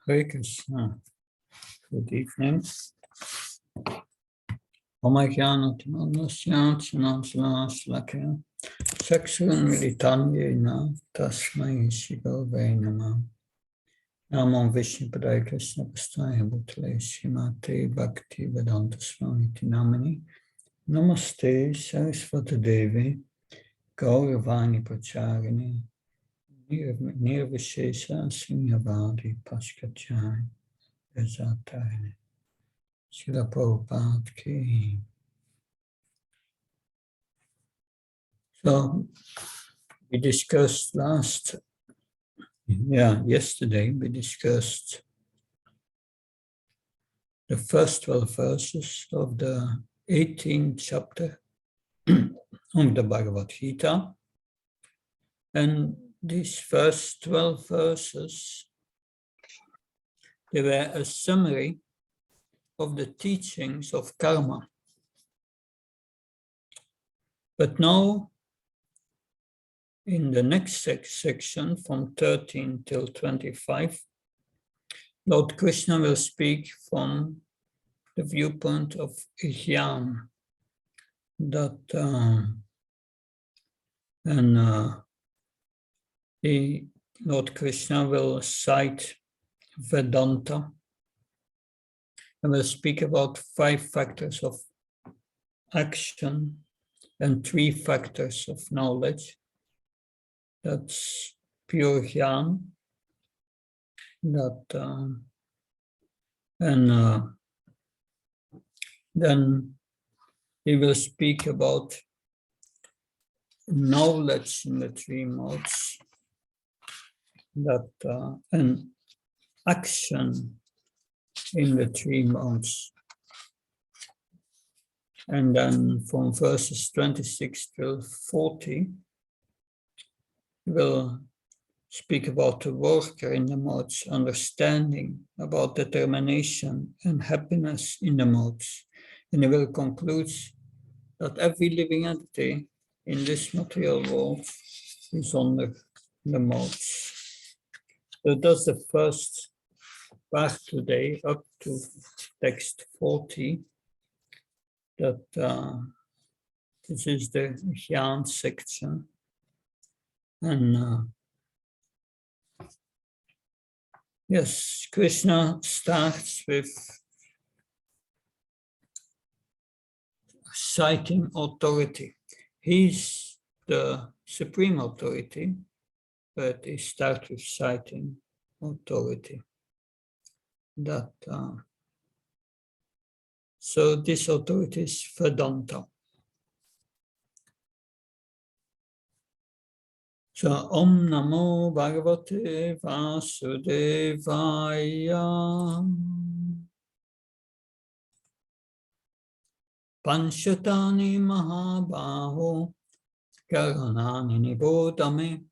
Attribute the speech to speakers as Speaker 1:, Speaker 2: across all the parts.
Speaker 1: Hare Krishna. Good evening. Om-Jnana-Timanasya-Chinam-Salakya Chakshurun-Militanyena Tasmai Shri-Gurave Namah. Namo Vishnu-Padaya Krishna-Pastaya Bhutale Srimate Bhakti Swami Namani. Namaste Saraswati Devi Gauravani Pracharini Nirvishesha Sunyavadi Paskachai Yazatayani. Srila Prabhupada ki. So we discussed yesterday we discussed the first 12 verses of the 18th chapter of the Bhagavad Gita. And these first 12 verses, they were a summary of the teachings of karma. But now, in the next section, from 13 till 25, Lord Krishna will speak from the viewpoint of Jnana, Lord Krishna will cite Vedanta and will speak about 5 factors of action and 3 factors of knowledge. That's pure Jnana. Then he will speak about knowledge in the 3 modes, and action in the 3 modes. And then from verses 26 till 40, he will speak about the worker in the modes, understanding about determination and happiness in the modes. And he will conclude that every living entity in this material world is under the modes. So that's the first part today, up to text 40. That this is the Jnana section. And yes, Krishna starts with citing authority. He's the supreme authority, but he starts with citing authority. So this authority is Vedanta. So Om Namo Bhagavate Vasudevaya Panchatani Mahabaho Karanani Nibodame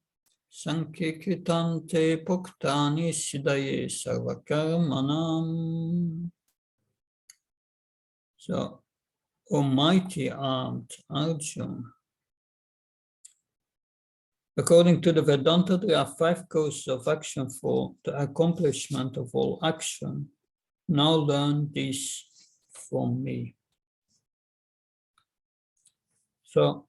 Speaker 1: Sankirtante Puktani Siddhaye Sarvakarmanam. So, Almighty Armed Arjuna. According to the Vedanta, there are 5 causes of action for the accomplishment of all action. Now learn these from me. So,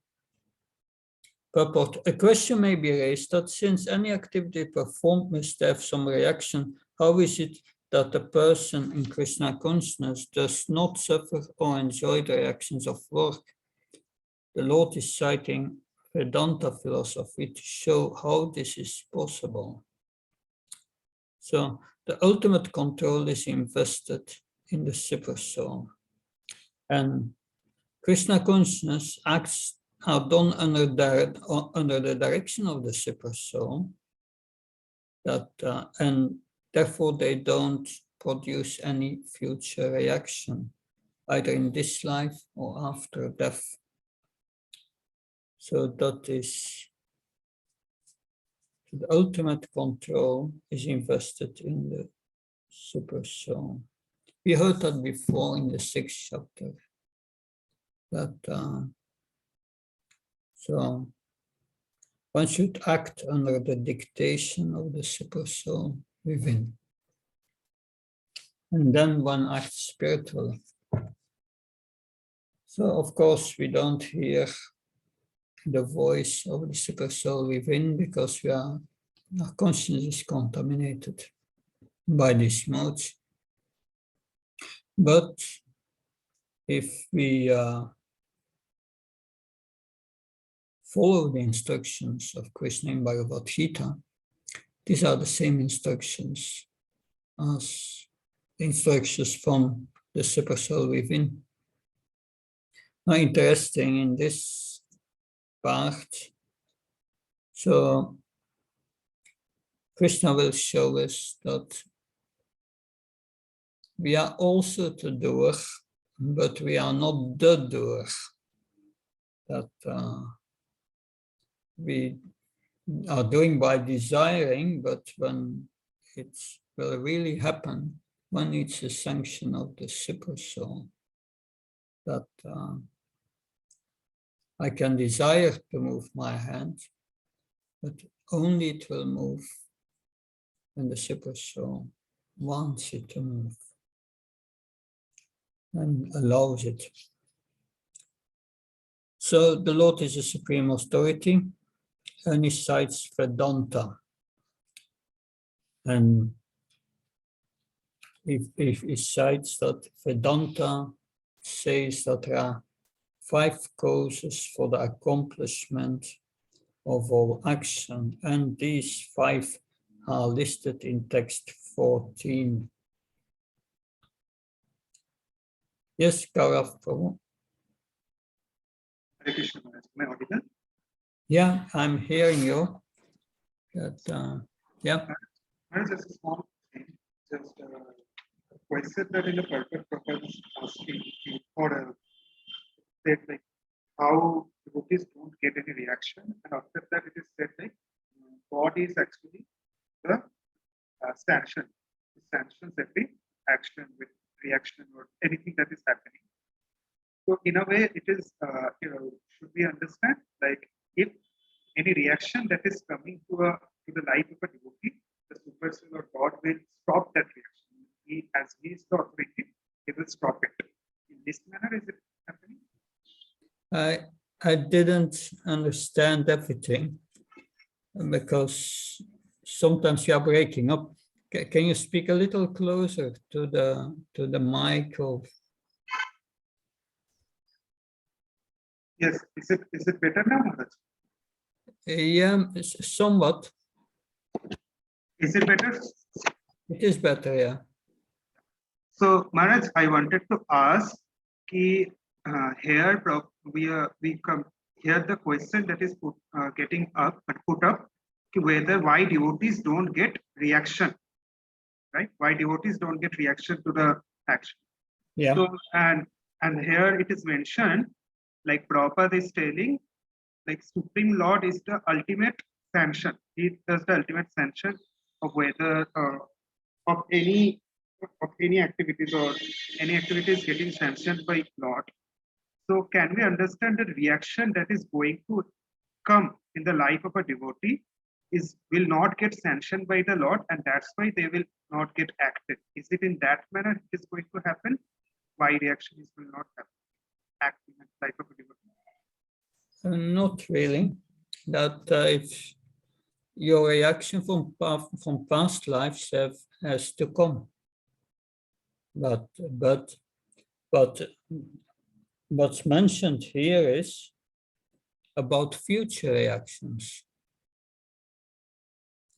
Speaker 1: purport. A question may be raised that since any activity performed must have some reaction, how is it that the person in Krishna consciousness does not suffer or enjoy the reactions of work? The Lord is citing Vedanta philosophy to show how this is possible. So the ultimate control is invested in the super soul. And Krishna consciousness acts are done under the direction of the super soul, and therefore they don't produce any future reaction, either in this life or after death. So that is, the ultimate control is invested in the super soul. We heard that before in the 6th chapter, that so one should act under the dictation of the super soul within. and then one acts spiritually. So, of course, we don't hear the voice of the super soul within because our consciousness is contaminated by these modes. But if we follow the instructions of Krishna in Bhagavad Gita, these are the same instructions as the instructions from the super soul within. Now, interesting in this part, so Krishna will show us that we are also the doer, but we are not the doer. That we are doing by desiring, but when it will really happen, one needs the sanction of the super soul. That I can desire to move my hand, but only it will move when the super soul wants it to move and allows it. So the Lord is a supreme authority, and he cites Vedanta. And if he cites that Vedanta says that there are 5 causes for the accomplishment of all action, and these 5 are listed in text 14. Yes, Gaurav Prabhu.
Speaker 2: Hare Krishna, Maharaj. Am I audible?
Speaker 1: Yeah, I'm hearing you. That, yeah.
Speaker 2: Maharaj, just a small thing. Just a question that in the purpose was asking or said like how devotees don't get any reaction, and after that it is said like God is actually the sanction. It sanctions every action with reaction or anything that is happening. So in a way, it is should we understand like if any reaction that is coming to the life of a devotee, the super soul or God will stop that reaction. As he is the authority, he will stop it. In this manner, is it happening?
Speaker 1: I didn't understand everything because sometimes you are breaking up. Can you speak a little closer to the mic? Or...
Speaker 2: Yes, is it better now, Maharaj?
Speaker 1: Yeah, somewhat.
Speaker 2: Is it better?
Speaker 1: It is better, yeah.
Speaker 2: So, Maharaj, I wanted to ask, here we come here the question that is getting up, but put up, whether why devotees don't get reaction, right? Why devotees don't get reaction to the action?
Speaker 1: Yeah.
Speaker 2: So, and here it is mentioned, like Prabhupada is telling, like Supreme Lord is the ultimate sanction. He does the ultimate sanction of whether of any activities or any activities getting sanctioned by Lord. So can we understand the reaction that is going to come in the life of a devotee will not get sanctioned by the Lord, and that's why they will not get acted. Is it in that manner it is going to happen? Why reaction will not happen? Acting in the life of a devotee?
Speaker 1: Not really. That if your reaction from past lives has to come, but what's mentioned here is about future reactions.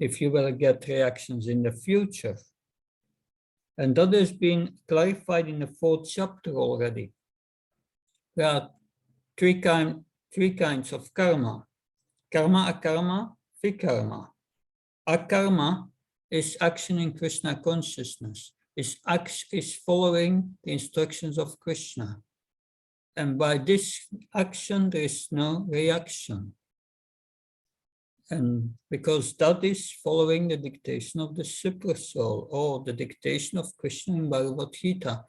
Speaker 1: If you will get reactions in the future, and that has been clarified in the 4th chapter already. There are three kinds of karma: karma, akarma, vikarma. Akarma is action in Krishna consciousness, is following the instructions of Krishna. And by this action, there is no reaction. And because that is following the dictation of the Super Soul or the dictation of Krishna in Bhagavad Gita,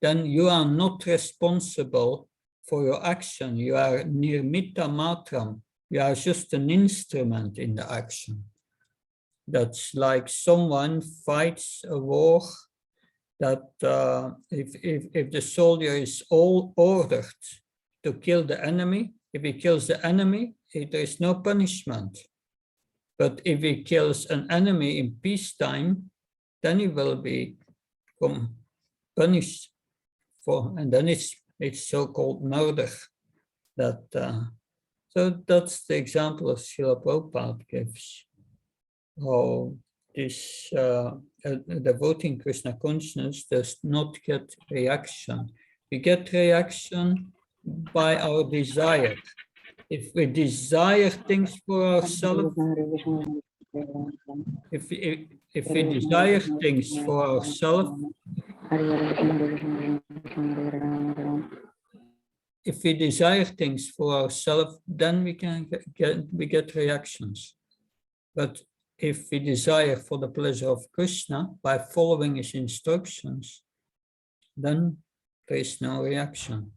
Speaker 1: then you are not responsible for your action. You are nirmita matram. You are just an instrument in the action. That's like someone fights a war that if the soldier is all ordered to kill the enemy, if he kills the enemy, there is no punishment. But if he kills an enemy in peacetime, then he will be punished for, and then it's so-called murder. So that's the example of Srila Prabhupada gives. How this devoting Krishna consciousness does not get reaction. We get reaction by our desire. If we desire things for ourselves, if we desire things for ourselves, if we desire things for ourselves, then we can get reactions. But if we desire for the pleasure of Krishna by following his instructions, then there is no reaction.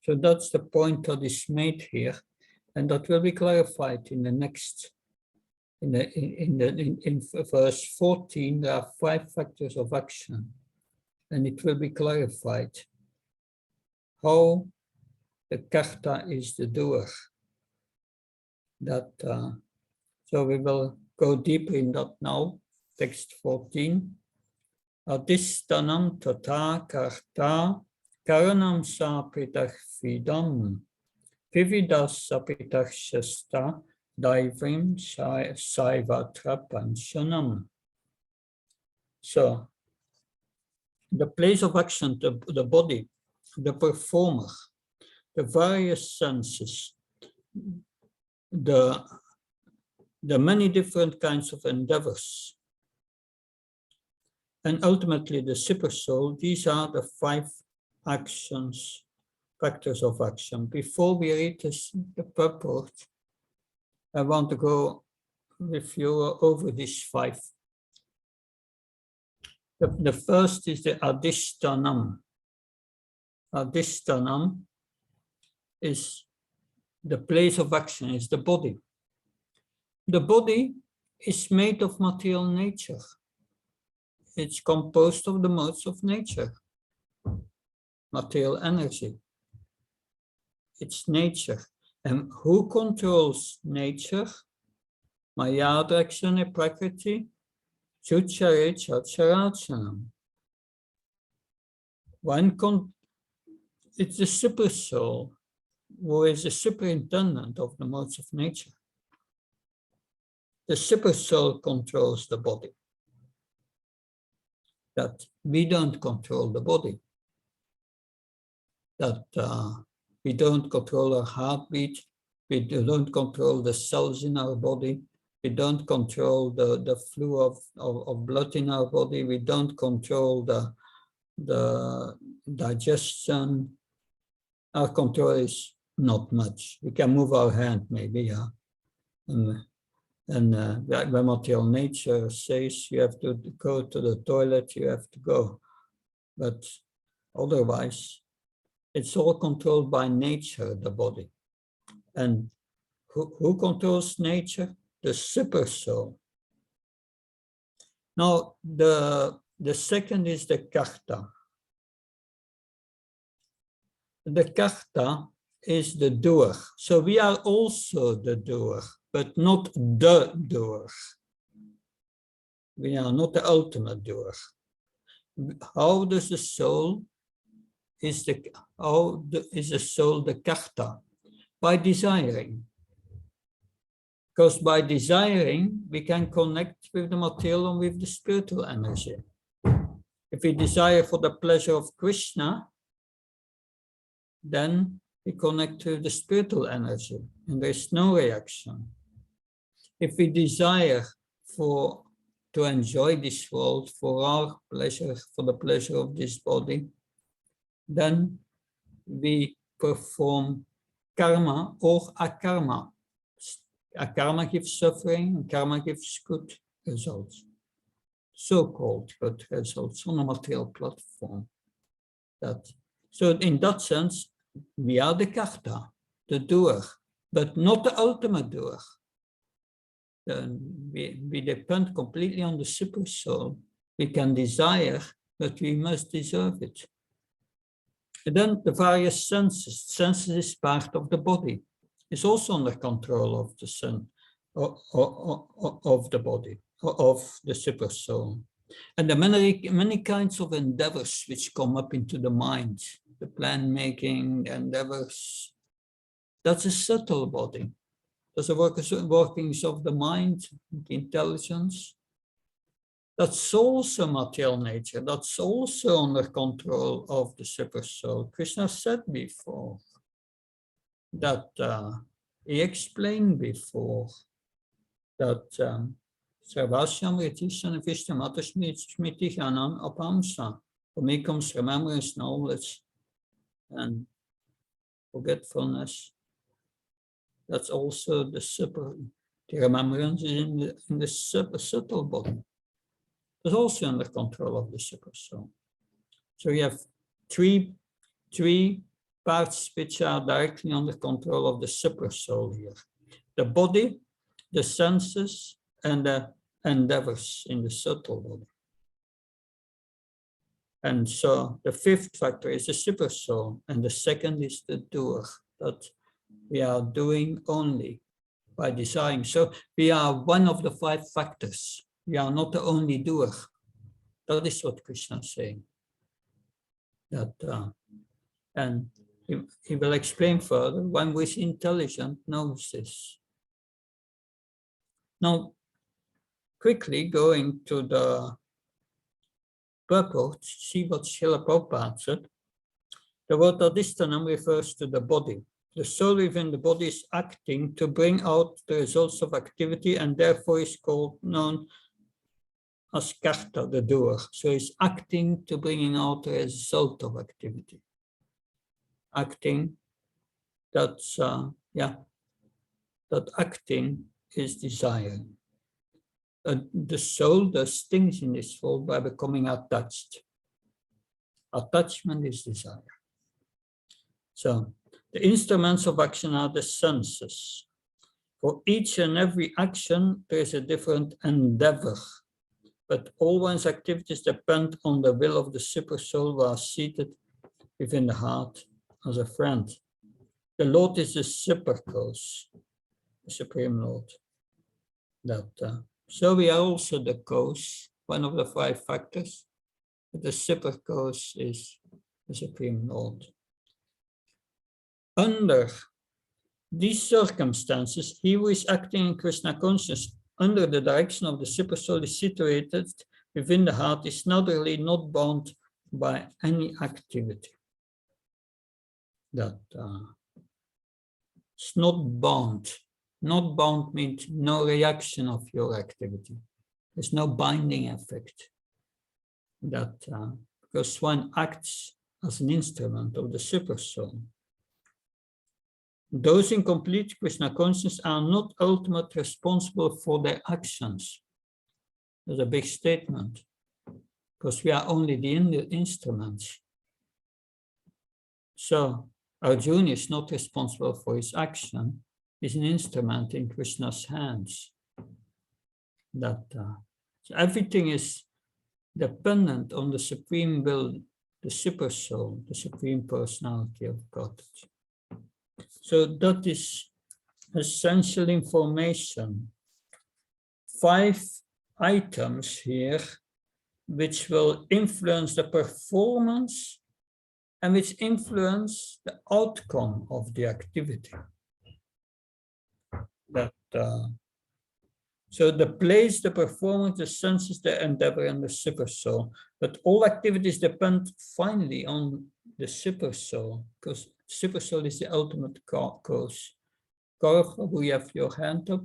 Speaker 1: So that's the point that is made here, and that will be clarified in the next. In verse 14, there are 5 factors of action, and it will be clarified how the karta is the doer. So we will go deeper in that now. Text 14. Adhistanam tata karta karanam sapitach vidam vividas sapitach shasta daivim saivatra panshanam. So the place of action, the body, the performer, the various senses, the many different kinds of endeavors, and ultimately the super soul. These are the 5 actions, factors of action. Before we read the purport, I want to go with you over these 5. The first is the adhishtanam. Adhishtanam is the place of action, is the body. The body is made of material nature. It's composed of the modes of nature, material energy. It's nature. And who controls nature? Mayadrakshane prakriti, chuchare chacharachanam. It's the super soul who is the superintendent of the modes of nature. The super soul controls the body. That we don't control the body. That we don't control our heartbeat. We don't control the cells in our body. We don't control the flow of blood in our body. We don't control the digestion. Our control is not much. We can move our hand maybe, yeah. And when material nature says you have to go to the toilet, you have to go. But otherwise, it's all controlled by nature, the body. And who controls nature? The super soul. Now, the second is the karta. The karta is the doer. So we are also the doer, but not the doer. We are not the ultimate doer. How does the soul, is the soul the karta? By desiring. Because by desiring, we can connect with the material and with the spiritual energy. If we desire for the pleasure of Krishna, then we connect to the spiritual energy and there is no reaction. If we desire to enjoy this world for our pleasure, for the pleasure of this body, then we perform karma or akarma. Akarma gives suffering and karma gives good results. So-called good results on a material platform. So in that sense, we are the karta, the doer, but not the ultimate doer. We depend completely on the super soul. We can desire but we must deserve it. And then the various senses. Senses is part of the body. It's also under control of the sun, of the body, of the super soul. And the many kinds of endeavors which come up into the mind, the plan making, the endeavors, that's a subtle body. That's the workings of the mind, the intelligence. That's also material nature. That's also under control of the super soul. Krishna said before that he explained before that Sarvashyam Ritishan Vishnu Matashmiti Hanan Apamsa. For me comes remembrance, knowledge, and forgetfulness. That's also the remembrance is in the subtle body. It's also under control of the super soul. So we have three parts which are directly under control of the super soul here. The body, the senses, and the endeavors in the subtle body. And so the fifth factor is the super soul, and the second is the doer, that we are doing only by desiring. So we are one of the 5 factors. We are not the only doer. That is what Krishna is saying. That, and he will explain further. One who is intelligent knows this. Now, quickly going to the purport, see what Srila Prabhupada said. The word adhistanam refers to the body. The soul within the body is acting to bring out the results of activity, and therefore is known as karta, the doer. So it's acting to bringing out the result of activity. Acting, that's, that acting is desiring. The soul does things in this world by becoming attached. Attachment is desire. So the instruments of action are the senses. For each and every action, there is a different endeavor, but all one's activities depend on the will of the super soul who are seated within the heart as a friend. The Lord is the super cause, the Supreme Lord. So we are also the cause, one of the 5 factors, but the super cause is the Supreme Lord. Under these circumstances, he who is acting in Krishna consciousness under the direction of the super soul is situated within the heart, is naturally not bound by any activity. It's not bound. Not bound means no reaction of your activity. There's no binding effect. Because one acts as an instrument of the super soul. Those in complete Krishna consciousness are not ultimately responsible for their actions. That's a big statement, because we are only the instruments. So Arjuna is not responsible for his action. He's an instrument in Krishna's hands. So everything is dependent on the supreme will, the super soul, the supreme personality of God. So that is essential information. 5 items here which will influence the performance and which influence the outcome of the activity. So the place, the performance, the senses, the endeavor, and the super soul. But all activities depend finally on the super soul, because super soul is the ultimate cause. Gaurav, will you have your hand up?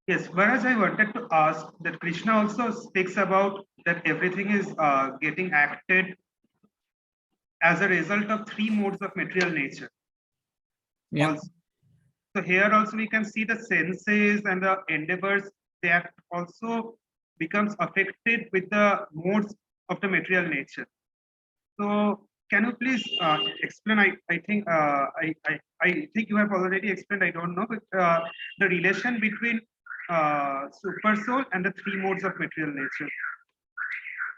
Speaker 2: Yes, whereas I wanted to ask that Krishna also speaks about that everything is getting acted as a result of 3 modes of material nature.
Speaker 1: Yeah.
Speaker 2: Also. So here also we can see the senses and the endeavors, that also becomes affected with the modes of the material nature. So can you please explain? I think I think you have already explained. I don't know, but the relation between super soul and the three modes of material nature.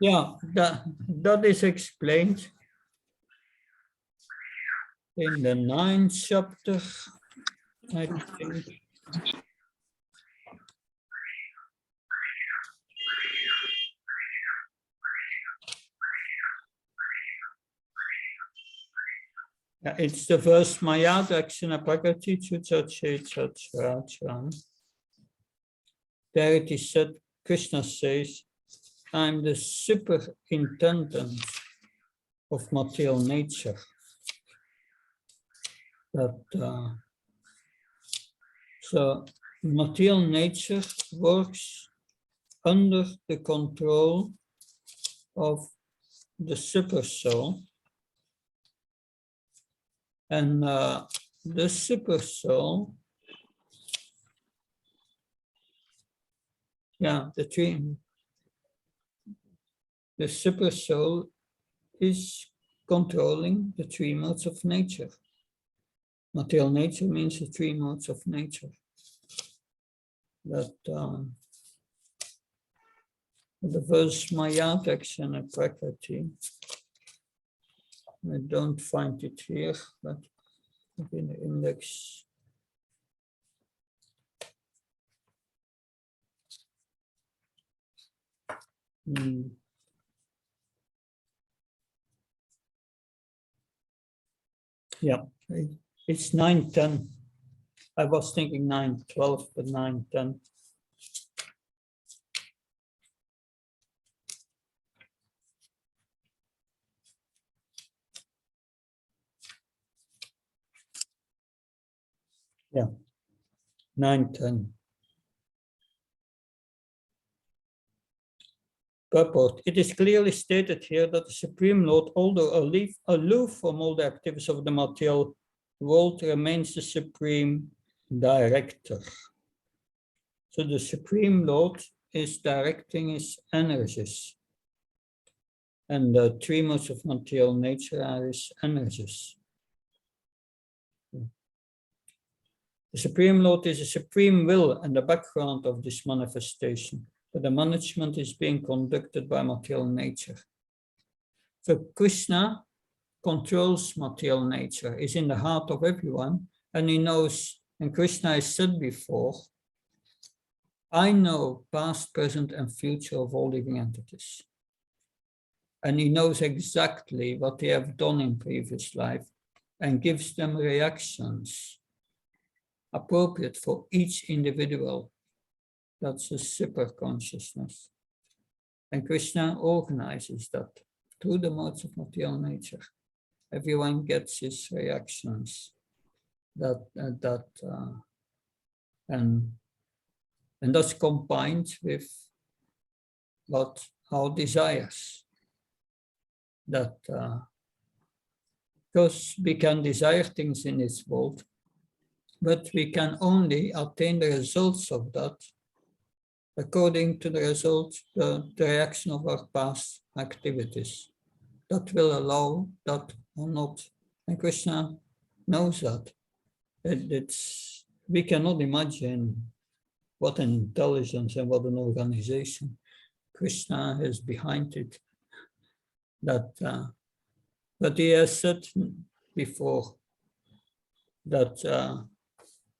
Speaker 1: Yeah, that is explained in the 9th chapter, I think. Yeah, it's the verse Maya Dakshina Prakriti Chuchache Chachracha. There it is said, Krishna says, I'm the superintendent of material nature. So material nature works under the control of the super soul, and the super soul, the super soul is controlling the three modes of nature. Material nature means the three modes of nature. That the verse Maya Dakshina Prakriti, I don't find it here, but in the index. Yeah, it's 9:10. I was thinking 9:12, but 9:10. Yeah, 9:10. Purport. It is clearly stated here that the Supreme Lord, although aloof from all the activities of the material world, remains the Supreme Director. So the Supreme Lord is directing his energies. And the three modes of material nature are his energies. The Supreme Lord is a supreme will and the background of this manifestation, but the management is being conducted by material nature. So Krishna controls material nature, is in the heart of everyone, and he knows, and Krishna has said before, I know past, present, and future of all living entities. And he knows exactly what they have done in previous life and gives them reactions appropriate for each individual. That's a super consciousness. And Krishna organizes that through the modes of material nature. Everyone gets his reactions. And that's combined with our desires. Because we can desire things in this world, but we can only attain the results of that according to the results, the reaction of our past activities. That will allow that or not. And Krishna knows that. We cannot imagine what an intelligence and what an organization Krishna is behind it. But he has said before that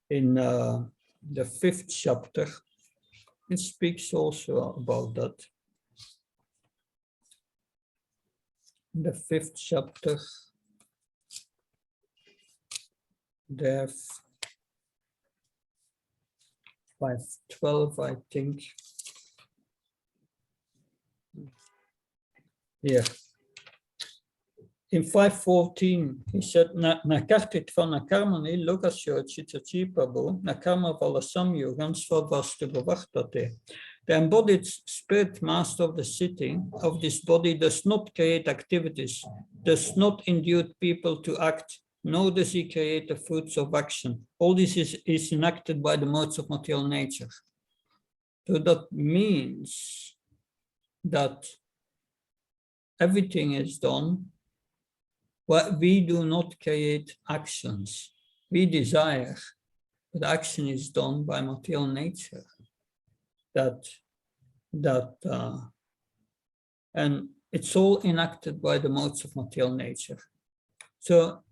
Speaker 1: in the 5th chapter, it speaks also about that. In the 5th chapter, there 5:12, I think. Here. In 5:14, he said, na kartit van na karmani lokasyo chitachi prabhu, na karma vala samyugam svavastu bhavartate. The embodied spirit master of the city, of this body, does not create activities, does not induce people to act, nor does he create the fruits of action. All this is enacted by the modes of material nature. So that means that everything is done. Well, we do not create actions. We desire, but action is done by material nature. And it's all enacted by the modes of material nature. So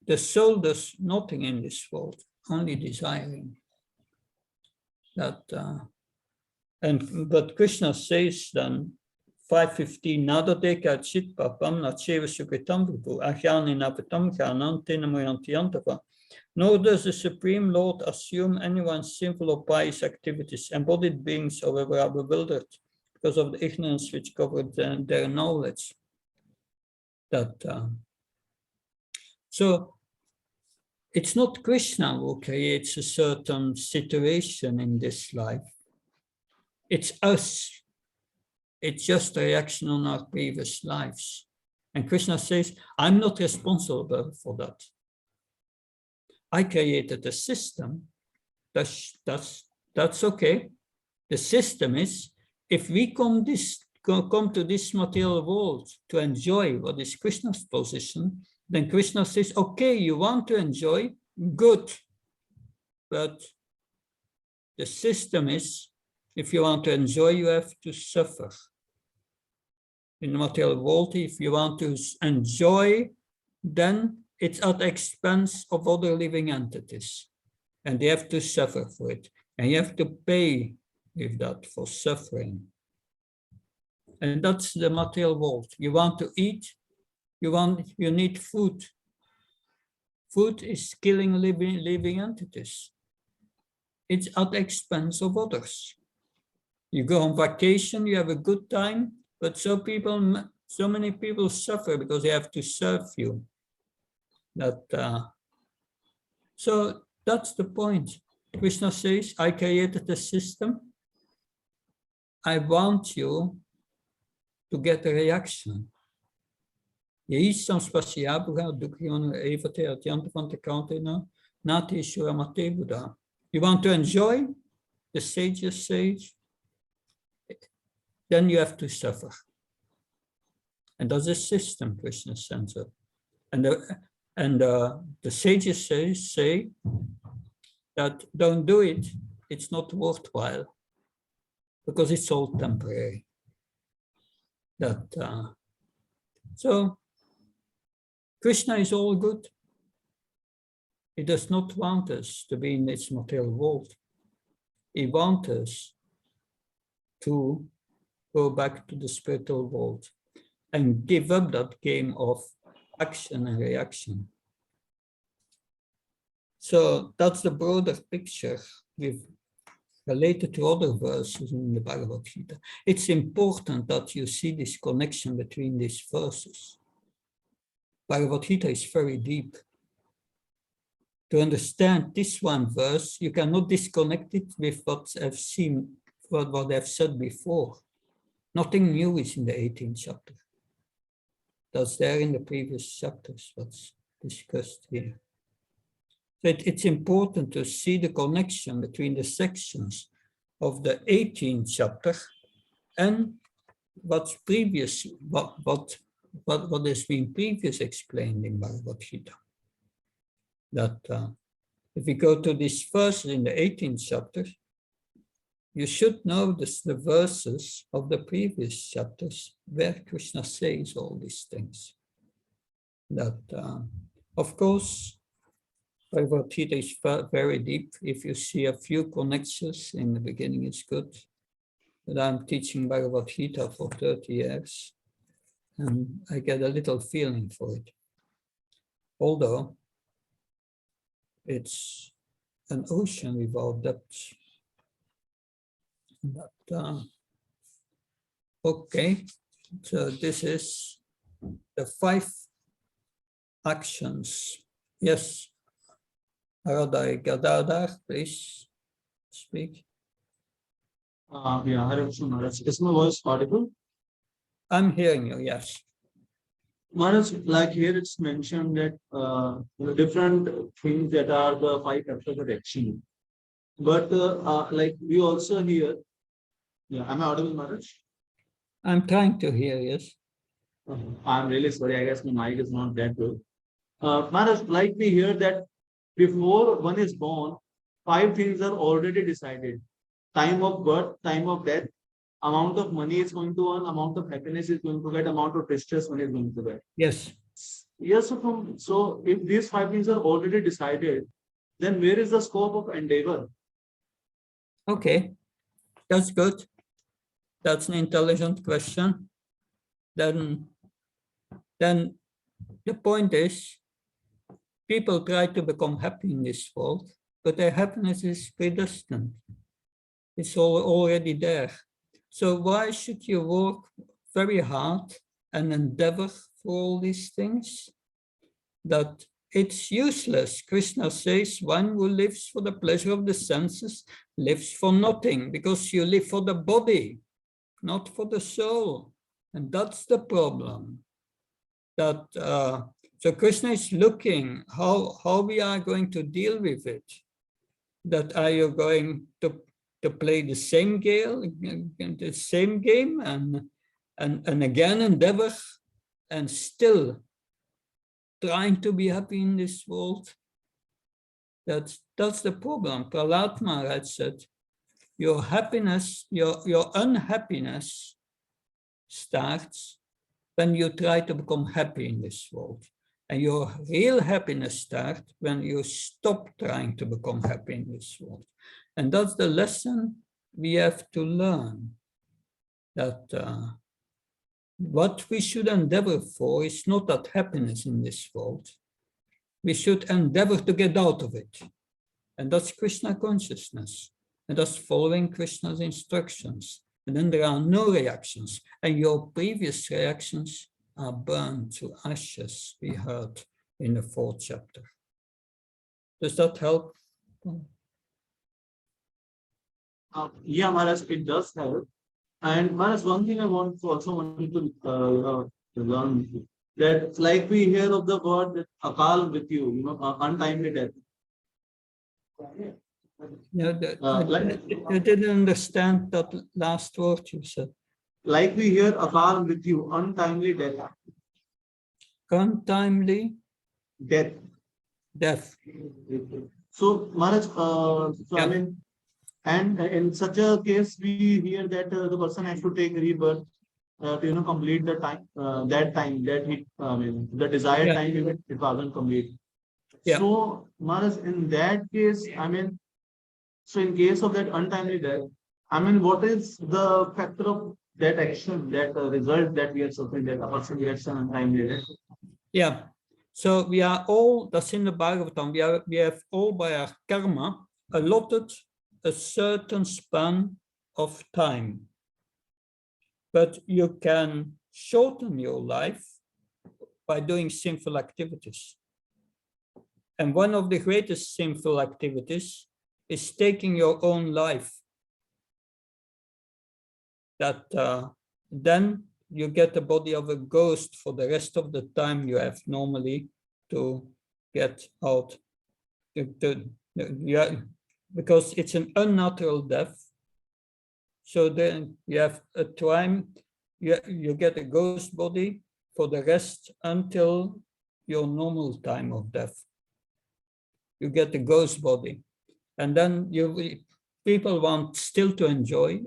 Speaker 1: the soul does nothing in this world, only desiring. But Krishna says then, 5:15, Nadadeka chit papam nacheva sukritam vipu, ahyani napatam kyanantina muyantiyantava. Nor does the Supreme Lord assume anyone's sinful or pious activities. Embodied beings, however, are bewildered because of the ignorance which covered their knowledge. So it's not Krishna who creates a certain situation in this life. It's us. It's just a reaction on our previous lives. And Krishna says, I'm not responsible for that. I created a system. That's okay. The system is, if we come to this material world to enjoy what is Krishna's position, then Krishna says, okay, you want to enjoy, good. But the system is, if you want to enjoy, you have to suffer. In the material world, if you want to enjoy, then it's at the expense of other living entities. And they have to suffer for it. And you have to pay with that for suffering. And that's the material world. You want to eat, you need food. Food is killing living entities. It's at the expense of others. You go on vacation, you have a good time, but so many people suffer because they have to serve you. So that's the point. Krishna says, I created a system. I want you to get a reaction. You want to enjoy? The sages say, then you have to suffer. And that's a system Krishna sends up. And the sages say that don't do it, it's not worthwhile, because it's all temporary. So Krishna is all good. He does not want us to be in this material world. He wants us to go back to the spiritual world and give up that game of action and reaction. So that's the broader picture related to other verses in the Bhagavad Gita. It's important that you see this connection between these verses. Bhagavad Gita is very deep. To understand this one verse, you cannot disconnect it with what I've said before. Nothing new is in the 18th chapter. That's there in the previous chapters, what's discussed here. So it's important to see the connection between the sections of the 18th chapter and what has been previously explained in Bhagavad Gita. If we go to these verses in the 18th chapter, you should notice the verses of the previous chapters where Krishna says all these things. Of course, Bhagavad Gita is very deep. If you see a few connections in the beginning, it's good. But I'm teaching Bhagavad Gita for 30 years, and I get a little feeling for it. Although it's an ocean without depth. Okay, so this is the 5 actions. Yes, Radha Gadadhar, please speak.
Speaker 3: Yeah, Hare Krishna Maharaj. Is my voice audible?
Speaker 1: I'm hearing you, yes.
Speaker 3: Maharaj, like here it's mentioned that the different things that are the 5 factors of action. But like we also hear, yeah, am I audible, Maharaj?
Speaker 1: I'm trying to hear, yes.
Speaker 3: I'm really sorry, I guess my mic is not that good. Maharaj, like we hear that before one is born, 5 things are already decided. time of birth, time of death, amount of money is going to earn, amount of happiness is going to get, amount of distress one is going to get.
Speaker 1: Yes.
Speaker 3: Yes, so if these 5 things are already decided, then where is the scope of endeavor?
Speaker 1: Okay, that's good. That's an intelligent question. Then the point is, people try to become happy in this world, but their happiness is predestined. It's already there. So why should you work very hard and endeavor for all these things? That it's useless. Krishna says, one who lives for the pleasure of the senses lives for nothing, because you live for the body, not for the soul. And that's the problem. That so Krishna is looking how we are going to deal with it. That are you going to play the same game and again endeavor and still trying to be happy in this world? That's the problem. Prahlad Maharaj said, your happiness, your unhappiness starts when you try to become happy in this world. And your real happiness starts when you stop trying to become happy in this world. And that's the lesson we have to learn. That what we should endeavor for is not that happiness in this world. We should endeavor to get out of it. And that's Krishna consciousness. And that's following Krishna's instructions. And then there are no reactions. And your previous reactions are burned to ashes, we heard in the 4th chapter. Does that help?
Speaker 3: Yeah, Maharaj, it does help. And Maharaj, one thing I also wanted to learn, that like we hear of the word that akal with you, untimely death.
Speaker 1: Yeah, I didn't understand that last word you said.
Speaker 3: Like we hear akal with you, untimely death.
Speaker 1: Untimely
Speaker 3: Death.
Speaker 1: death.
Speaker 3: So, Maharaj,
Speaker 1: Yeah.
Speaker 3: I mean, and in such a case, we hear that the person has to take rebirth to complete the time, that time that he, the desired
Speaker 1: Yeah.
Speaker 3: time it wasn't complete.
Speaker 1: Yeah.
Speaker 3: So, Maharaj, in that case, so in case of that untimely death, what is the factor of that action, that result that we are suffering, that a person gets an untimely death?
Speaker 1: Yeah. So we are all, that's in the Bhagavatam, we have all by our karma allotted a certain span of time. But you can shorten your life by doing sinful activities. And one of the greatest sinful activities is taking your own life. That then you get the body of a ghost for the rest of the time you have normally to get out. Because it's an unnatural death. So then you have a time, you get a ghost body for the rest until your normal time of death. You get the ghost body. And then people want still to enjoy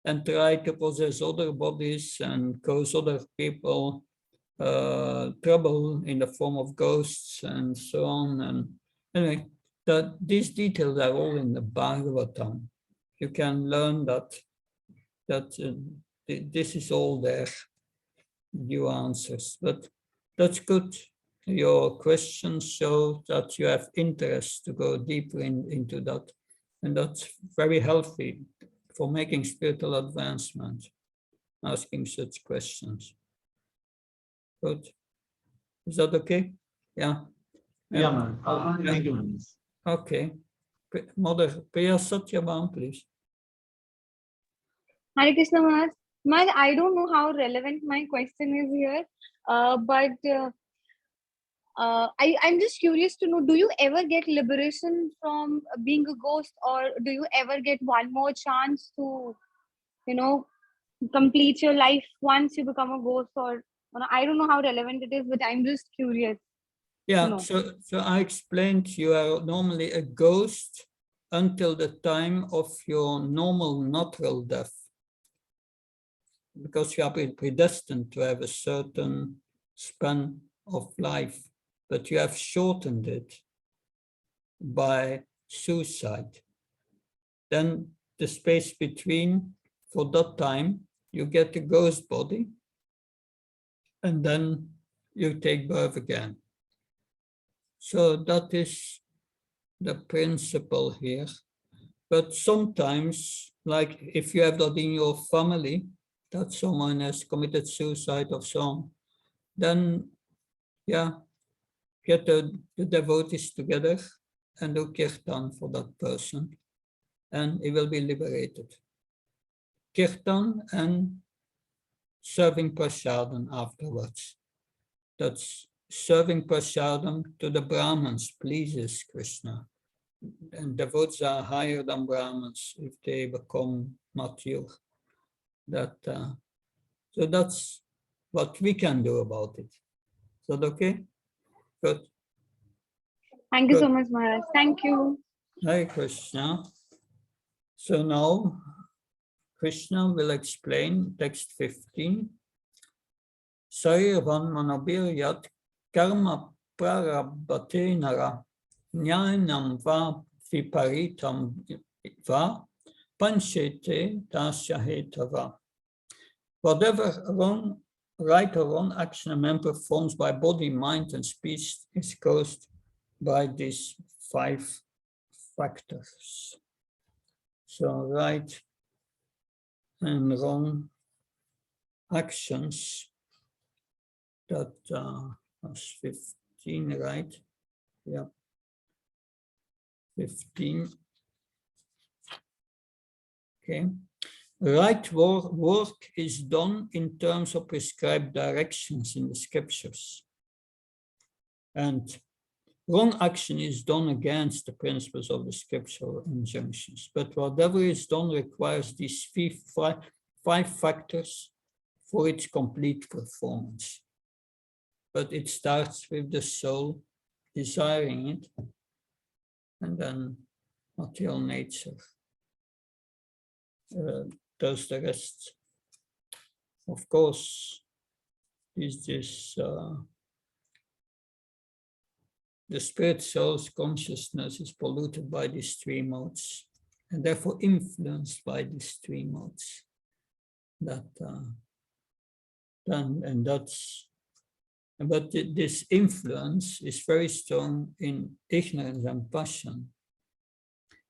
Speaker 1: and try to possess other bodies and cause other people trouble in the form of ghosts and so on. And anyway, these details are all in the Bhagavatam. You can learn that this is all there, new answers. But that's good. Your questions show that you have interest to go deeper into that. And that's very healthy for making spiritual advancement, asking such questions. Good. Is that okay? Yeah.
Speaker 3: Yeah, man. Thank you, man.
Speaker 1: Okay. Mother Priya Satyabam, please.
Speaker 4: Hare Krishna Maharaj. Maharaj, I don't know how relevant my question is here, but I'm just curious to know, do you ever get liberation from being a ghost, or do you ever get one more chance to, complete your life once you become a ghost? Or I don't know how relevant it is, but I'm just curious.
Speaker 1: Yeah, so I explained you are normally a ghost until the time of your normal natural death, because you are predestined to have a certain span of life, but you have shortened it by suicide. Then the space between, for that time, you get a ghost body, and then you take birth again. So that is the principle here. But sometimes, like if you have that in your family, that someone has committed suicide or so on, then yeah, get the devotees together and do kirtan for that person, and he will be liberated. Kirtan and serving prasadam afterwards. That's serving prasadam to the Brahmins pleases Krishna. And devotees are higher than Brahmins if they become mature. So that's what we can do about it. Is that okay? Good.
Speaker 4: Thank you so
Speaker 1: Good.
Speaker 4: much, Maharaj. Thank you.
Speaker 1: Hare Krishna. So now Krishna will explain text 15. Sarvan manabir yat karma prarabhate nara jnanam va viparitam va panchete dasyahetava. Whatever wrong, right or wrong action a man performs by body, mind, and speech is caused by these 5 factors. So right and wrong actions, that was 15, right? Yeah, 15. Okay. Right work is done in terms of prescribed directions in the scriptures. And wrong action is done against the principles of the scriptural injunctions. But whatever is done requires these 5 factors for its complete performance. But it starts with the soul desiring it, and then material nature does the rest. Of course, the spirit soul's consciousness is polluted by these 3 modes, and therefore influenced by these 3 modes. But this influence is very strong in ignorance and passion.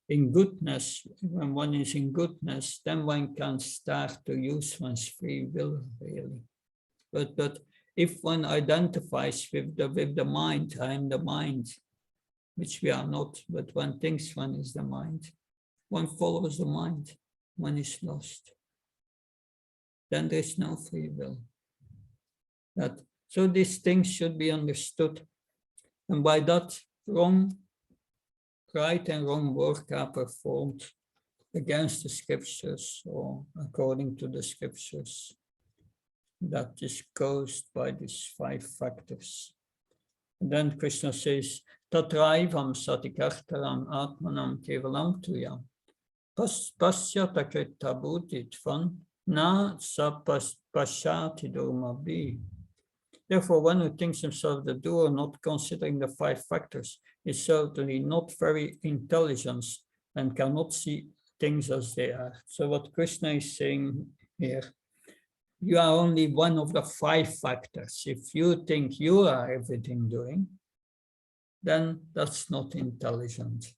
Speaker 1: In goodness, when one is in goodness, then one can start to use one's free will, really. But if one identifies with the mind, I am the mind, which we are not, but one thinks one is the mind, one follows the mind, one is lost. Then there is no free will. So these things should be understood. And by that, right and wrong work are performed against the scriptures or according to the scriptures. That is caused by these 5 factors. And then Krishna says, Tatraivam satikartaram atmanam kevalam tuyam. Pasyata krita bhutitvan na sa pasyati durmabhi. Therefore, one who thinks himself the doer, not considering the 5 factors, is certainly not very intelligent and cannot see things as they are. So what Krishna is saying here, you are only one of the 5 factors. If you think you are everything doing, then that's not intelligent.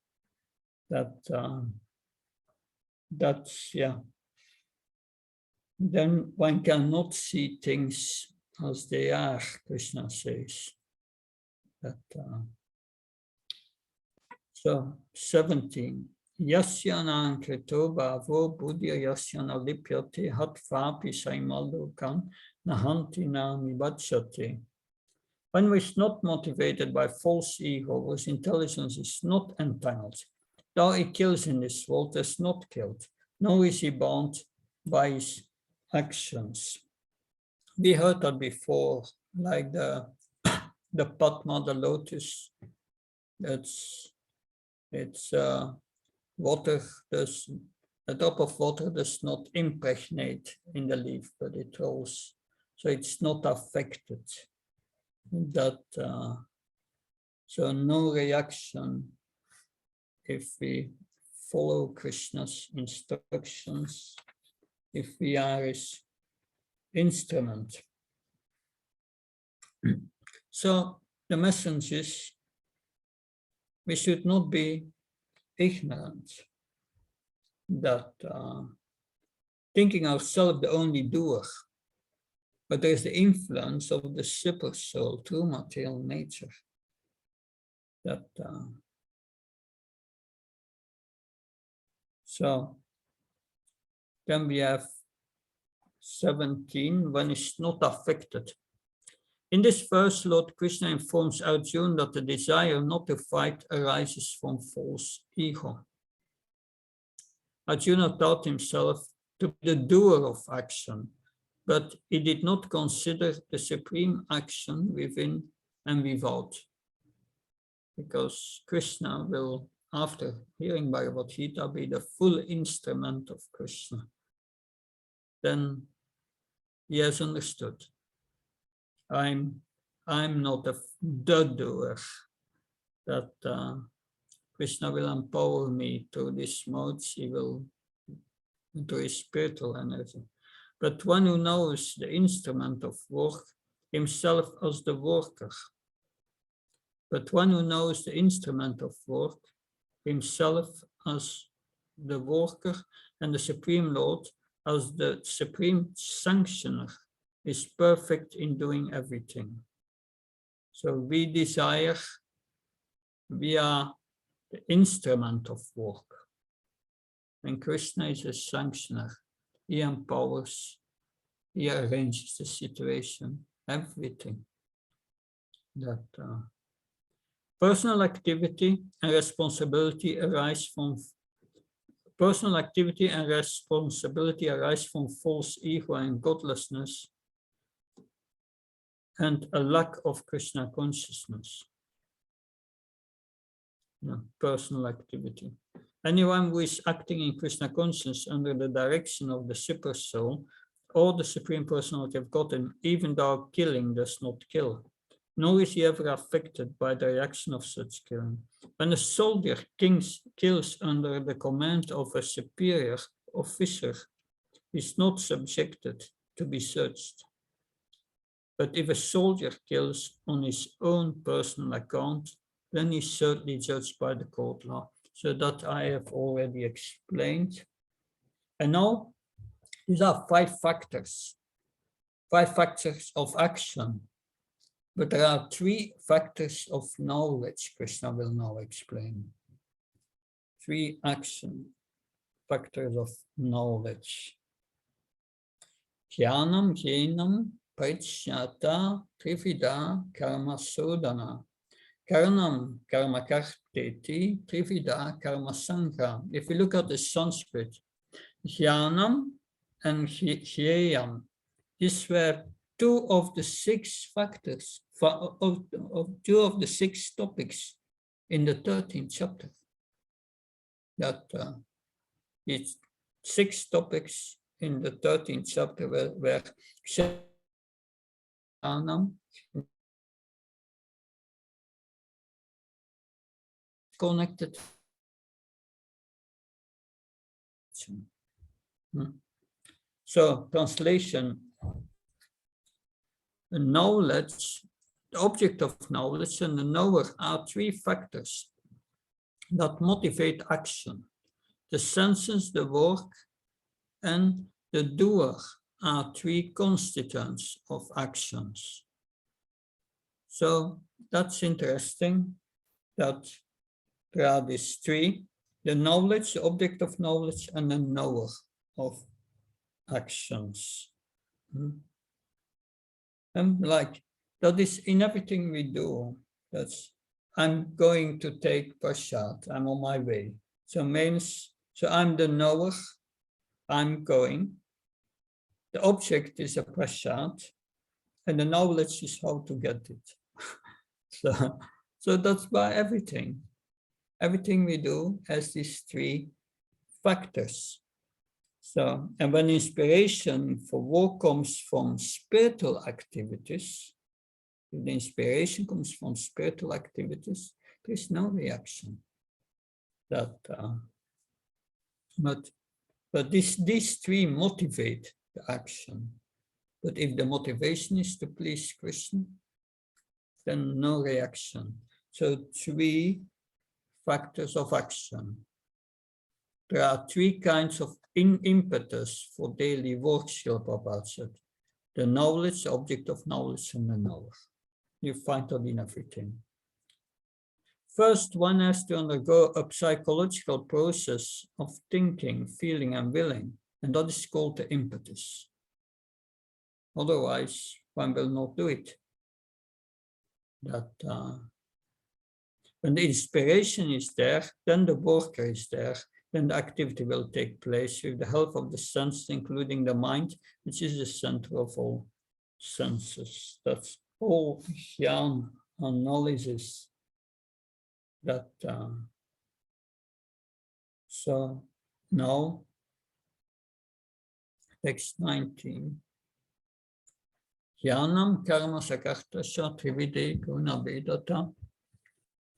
Speaker 1: Then one cannot see things as they are, Krishna says. So 17. Yasyana krito bhavo buddhya yasyana lipyate hatvapi saimalokan nahanti nami bachate. One who is not motivated by false ego, whose intelligence is not entangled, though he kills in this world, is not killed, nor is he bound by his actions. We heard that before, like the Padma, the lotus, it's water does, a drop of water does not impregnate in the leaf, but it rolls. So it's not affected. That so no reaction if we follow Krishna's instructions, if we are his instrument. So the message is, we should not be ignorant that thinking ourselves the only doer, but there is the influence of the super soul through material nature. That so then we have 17, one is not affected. In this verse, Lord Krishna informs Arjuna that the desire not to fight arises from false ego. Arjuna thought himself to be the doer of action, but he did not consider the supreme action within and without. Because Krishna will, after hearing Bhagavad Gita, be the full instrument of Krishna. Then he has understood. I'm not the doer, that Krishna will empower me through this modes, he will, through his spiritual energy. But one who knows the instrument of work, himself as the worker. But one who knows the instrument of work, himself as the worker, and the Supreme Lord as the Supreme Sanctioner, is perfect in doing everything. So we desire, we are the instrument of work. And Krishna is a sanctioner. He empowers, he arranges the situation, everything. That personal activity and responsibility arise from false ego and godlessness, and a lack of Krishna consciousness. Personal activity. Anyone who is acting in Krishna consciousness under the direction of the super soul or the Supreme Personality of Godhead, even though killing does not kill, nor is he ever affected by the reaction of such killing. When a soldier kills under the command of a superior officer, he is not subjected to be searched. But if a soldier kills on his own personal account, then he's certainly judged by the court law. So that I have already explained. And now, these are 5 factors of action. But there are 3 factors of knowledge, Krishna will now explain. 3 action factors of knowledge. Jnanam, jnanam, prithyata, trivida, karma sodhana. Karanam, karma karteti, trivida, karma sangha. If you look at the Sanskrit, jnanam and jnayam, these were 2 of the 6 factors, of 2 of the 6 topics in the 13th chapter. That it's 6 topics in the 13th chapter where jnanam connected. So, translation. The knowledge, the object of knowledge and the knower are 3 factors that motivate action. The senses, the work, and the doer are 3 constituents of actions. So that's interesting that there are these 3, the knowledge, the object of knowledge, and the knower of actions. And like, that is in everything we do. That's, I'm going to take prasad, I'm on my way. So means, so I'm the knower, I'm going. The object is a prasad, and the knowledge is how to get it. So that's by everything. Everything we do has these three factors. So, and when inspiration for work comes from spiritual activities, if the inspiration comes from spiritual activities, there is no reaction. But these three motivate the action. But if the motivation is to please Krishna, then no reaction. So three factors of action. There are three kinds of impetus for daily work, Srila Prabhupada said. The knowledge, the object of knowledge, and the knower. You find that in everything. First, one has to undergo a psychological process of thinking, feeling, and willing, and that is called the impetus. Otherwise, one will not do it. When the inspiration is there, then the worker is there, then the activity will take place with the help of the senses, including the mind, which is the center of all senses. That's all Jnana analysis. So now, text 19. Jnanam karma sakartasya trivide guna vedata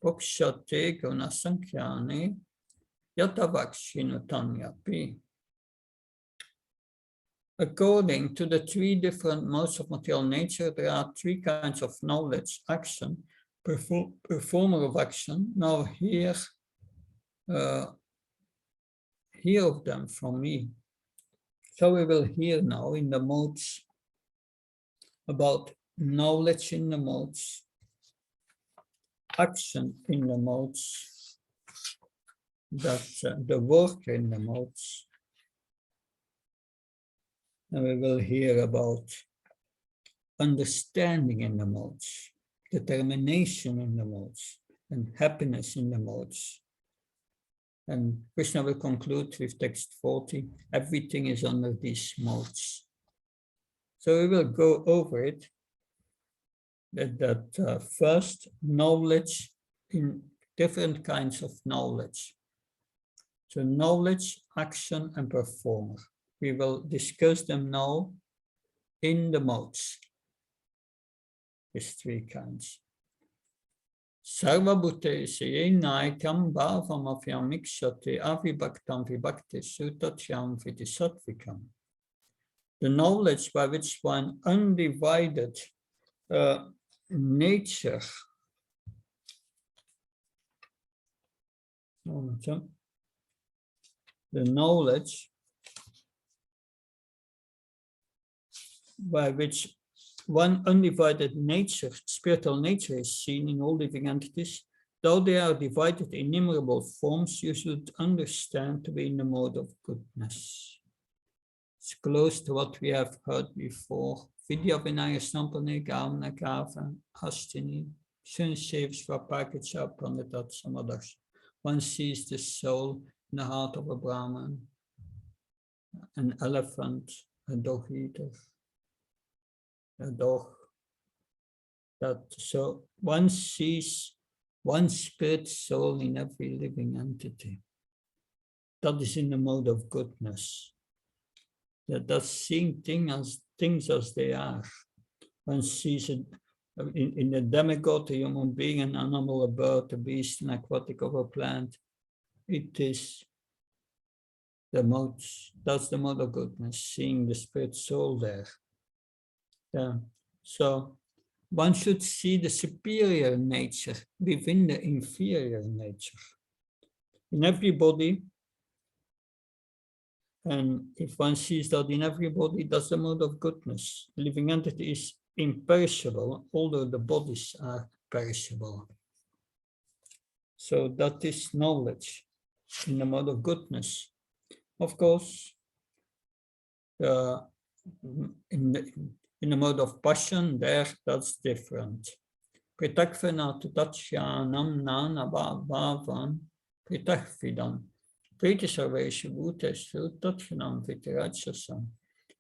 Speaker 1: pokshate guna sankyane yatavakshinu tanyapi. According to the three different modes of material nature, there are three kinds of knowledge: action, performer of action. Now hear of them from me. So we will hear now in the modes about knowledge in the modes, action in the modes, the worker in the modes. And we will hear about understanding in the modes, determination in the modes, and happiness in the modes. And Krishna will conclude with text 40. Everything is under these modes. So we will go over it. First, knowledge in different kinds of knowledge. So knowledge, action, and performer. We will discuss them now in the modes. These three kinds. Sarva bhuteshu yenaikam bhavam afyam mikshate avibhaktam vibhakti sutatyam vidi sattvikam. The knowledge by which one undivided nature the knowledge by which one undivided nature, spiritual nature, is seen in all living entities. Though they are divided in innumerable forms, you should understand to be in the mode of goodness. It's close to what we have heard before. Vidya Vinaya Snampane Gamna Kava Hastini Sunsev Swapakacha Pranditat Samadas. One sees the soul in the heart of a Brahman, an elephant, a dog eater, a dog. So one sees one spirit soul in every living entity. That is in the mode of goodness. That's seeing things as they are. One sees it in a demigod, a human being, an animal, a bird, a beast, an aquatic, or a plant. It is the mode, that's the mode of goodness, seeing the spirit soul there. So one should see the superior nature within the inferior nature. In everybody, and if one sees that in everybody, that's the mode of goodness. The living entity is imperishable, although the bodies are perishable. So that is knowledge in the mode of goodness. Of course, in the mode of passion, that's different. Pritakvena tutatsyanam nana bhavan pritakvidam. The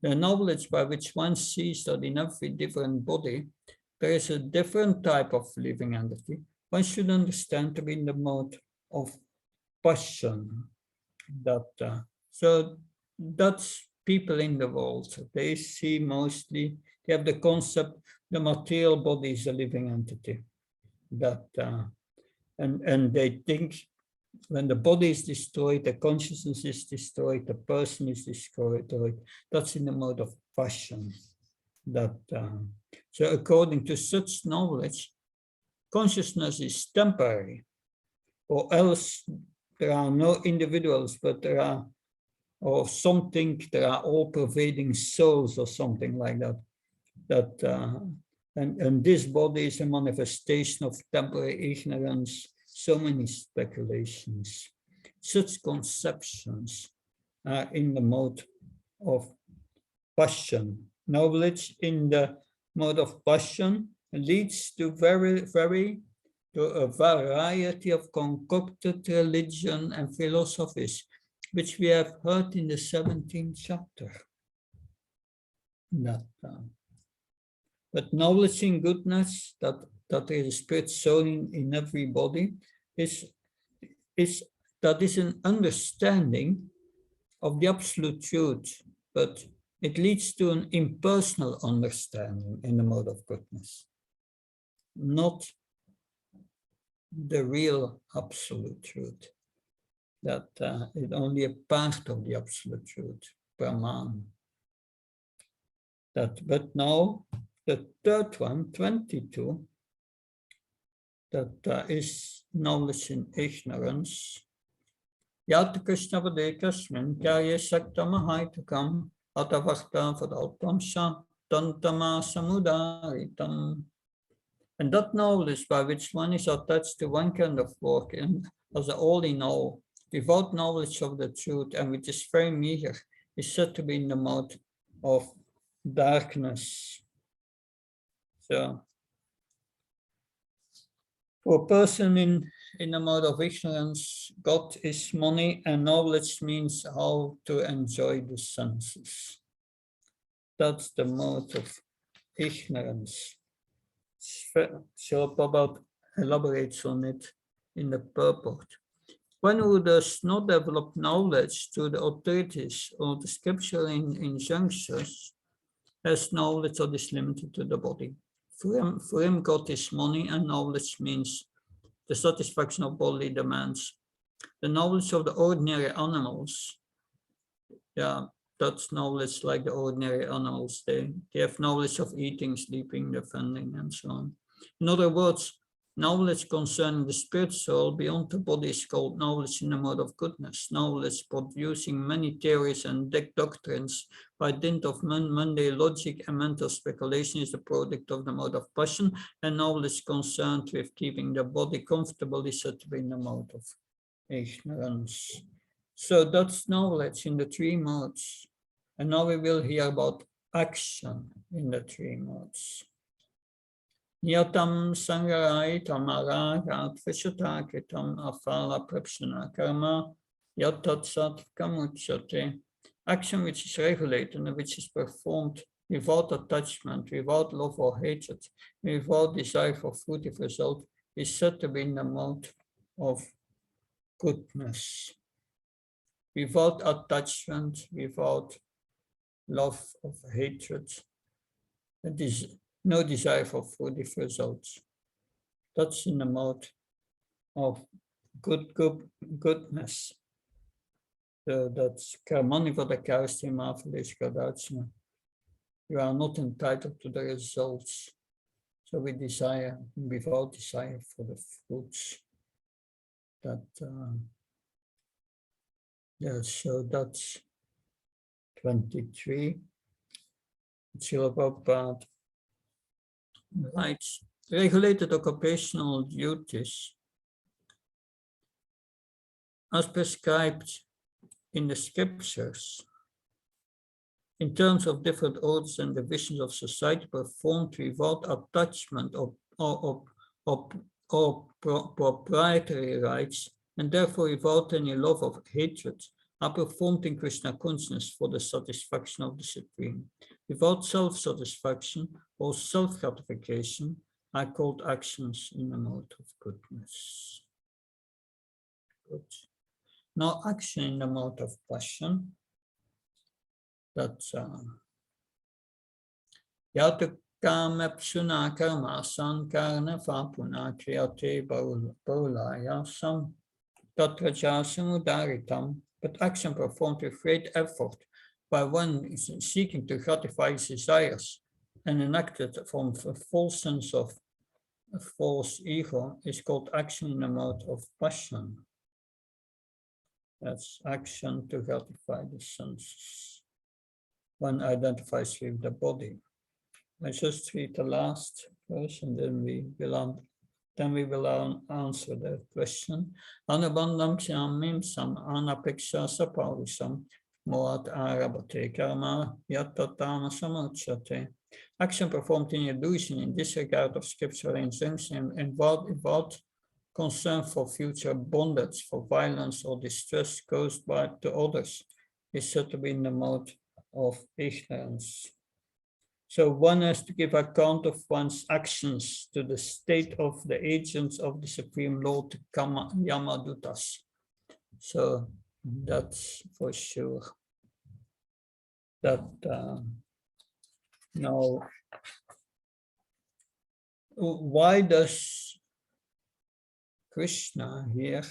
Speaker 1: knowledge by which one sees that in every different body, there is a different type of living entity. One should understand to be in the mode of passion. So that's people in the world. They see mostly, they have the concept, the material body is a living entity. And they think when the body is destroyed, the consciousness is destroyed, the person is destroyed. That's in the mode of passion. So according to such knowledge, consciousness is temporary, or else there are no individuals, but there are, or something, there are all-pervading souls or something like that. And this body is a manifestation of temporary ignorance, so many speculations. Such conceptions are in the mode of passion. Knowledge in the mode of passion leads to to a variety of concocted religion and philosophies, which we have heard in the 17th chapter. But knowledge in goodness, that there is a spirit soul in everybody, is an understanding of the absolute truth, but it leads to an impersonal understanding in the mode of goodness, not the real absolute truth. That is only a part of the absolute truth, Brahman. But now, the third one, 22, that is knowledge in ignorance. Yat Krishna Vadekasmin, Karya Saktamahaitakam, Atavakta Vadaltamsha, Tantama Samudaritam. And that knowledge by which one is attached to one kind of work and as all in all, without knowledge of the truth and which is very meager, is said to be in the mode of darkness. So, for a person in the mode of ignorance, God is money and knowledge means how to enjoy the senses. That's the mode of ignorance. So Prabhupada elaborates on it in the purport. One who does not develop knowledge through the authorities or the scriptural injunctions has knowledge that is limited to the body. For him, God is money and knowledge means the satisfaction of bodily demands. The knowledge of the ordinary animals, that's knowledge like the ordinary animals. They have knowledge of eating, sleeping, defending, and so on. In other words, knowledge concerning the spirit soul beyond the body is called knowledge in the mode of goodness. Knowledge producing many theories and doctrines by dint of mundane logic and mental speculation is the product of the mode of passion, and knowledge concerned with keeping the body comfortable is said to be in the mode of ignorance. So that's knowledge in the three modes. And now we will hear about action in the three modes. Yatam sangarai tamaragat vishatakitam afala prapshana karma yatatsat kamuchate. Action which is regulated and which is performed without attachment, without love or hatred, without desire for fruitive result, is said to be in the mode of goodness. Without attachment, without love of hatred, it is no desire for fruitive results. That's in the mode of goodness. That's karmanivadakarsti mafaleshkadachna. You are not entitled to the results. So we desire, without desire for the fruits. So that's 23. Srila Prabhupada writes, regulated occupational duties as prescribed in the scriptures in terms of different orders and divisions of society performed without attachment or proprietary rights, and therefore without any love or hatred, are performed in Krishna consciousness for the satisfaction of the Supreme. Without self-satisfaction or self-gratification are called actions in the mode of goodness. Good. Now action in the mode of passion. That's Yatu Kamepsuna Karmasan Karna Fapuna Kriyate Baulayasam Tatrajasamudaritam, but action performed with great effort by one is seeking to gratify his desires and enacted from a false sense of a false ego is called action in the mode of passion. That's action to gratify the senses. One identifies with the body. I just read the last verse and then we will answer the question. Anabandam chamim sam anapeksha sapaurisam moat arabate karma yatatama samuchate. Action performed in illusion in disregard of scriptural injunction and without concern for future bondage, for violence or distress caused to others is said to be in the mode of ignorance. So one has to give account of one's actions to the state of the agents of the Supreme Lord Yamadutas. So that's for sure. That now, why does Krishna here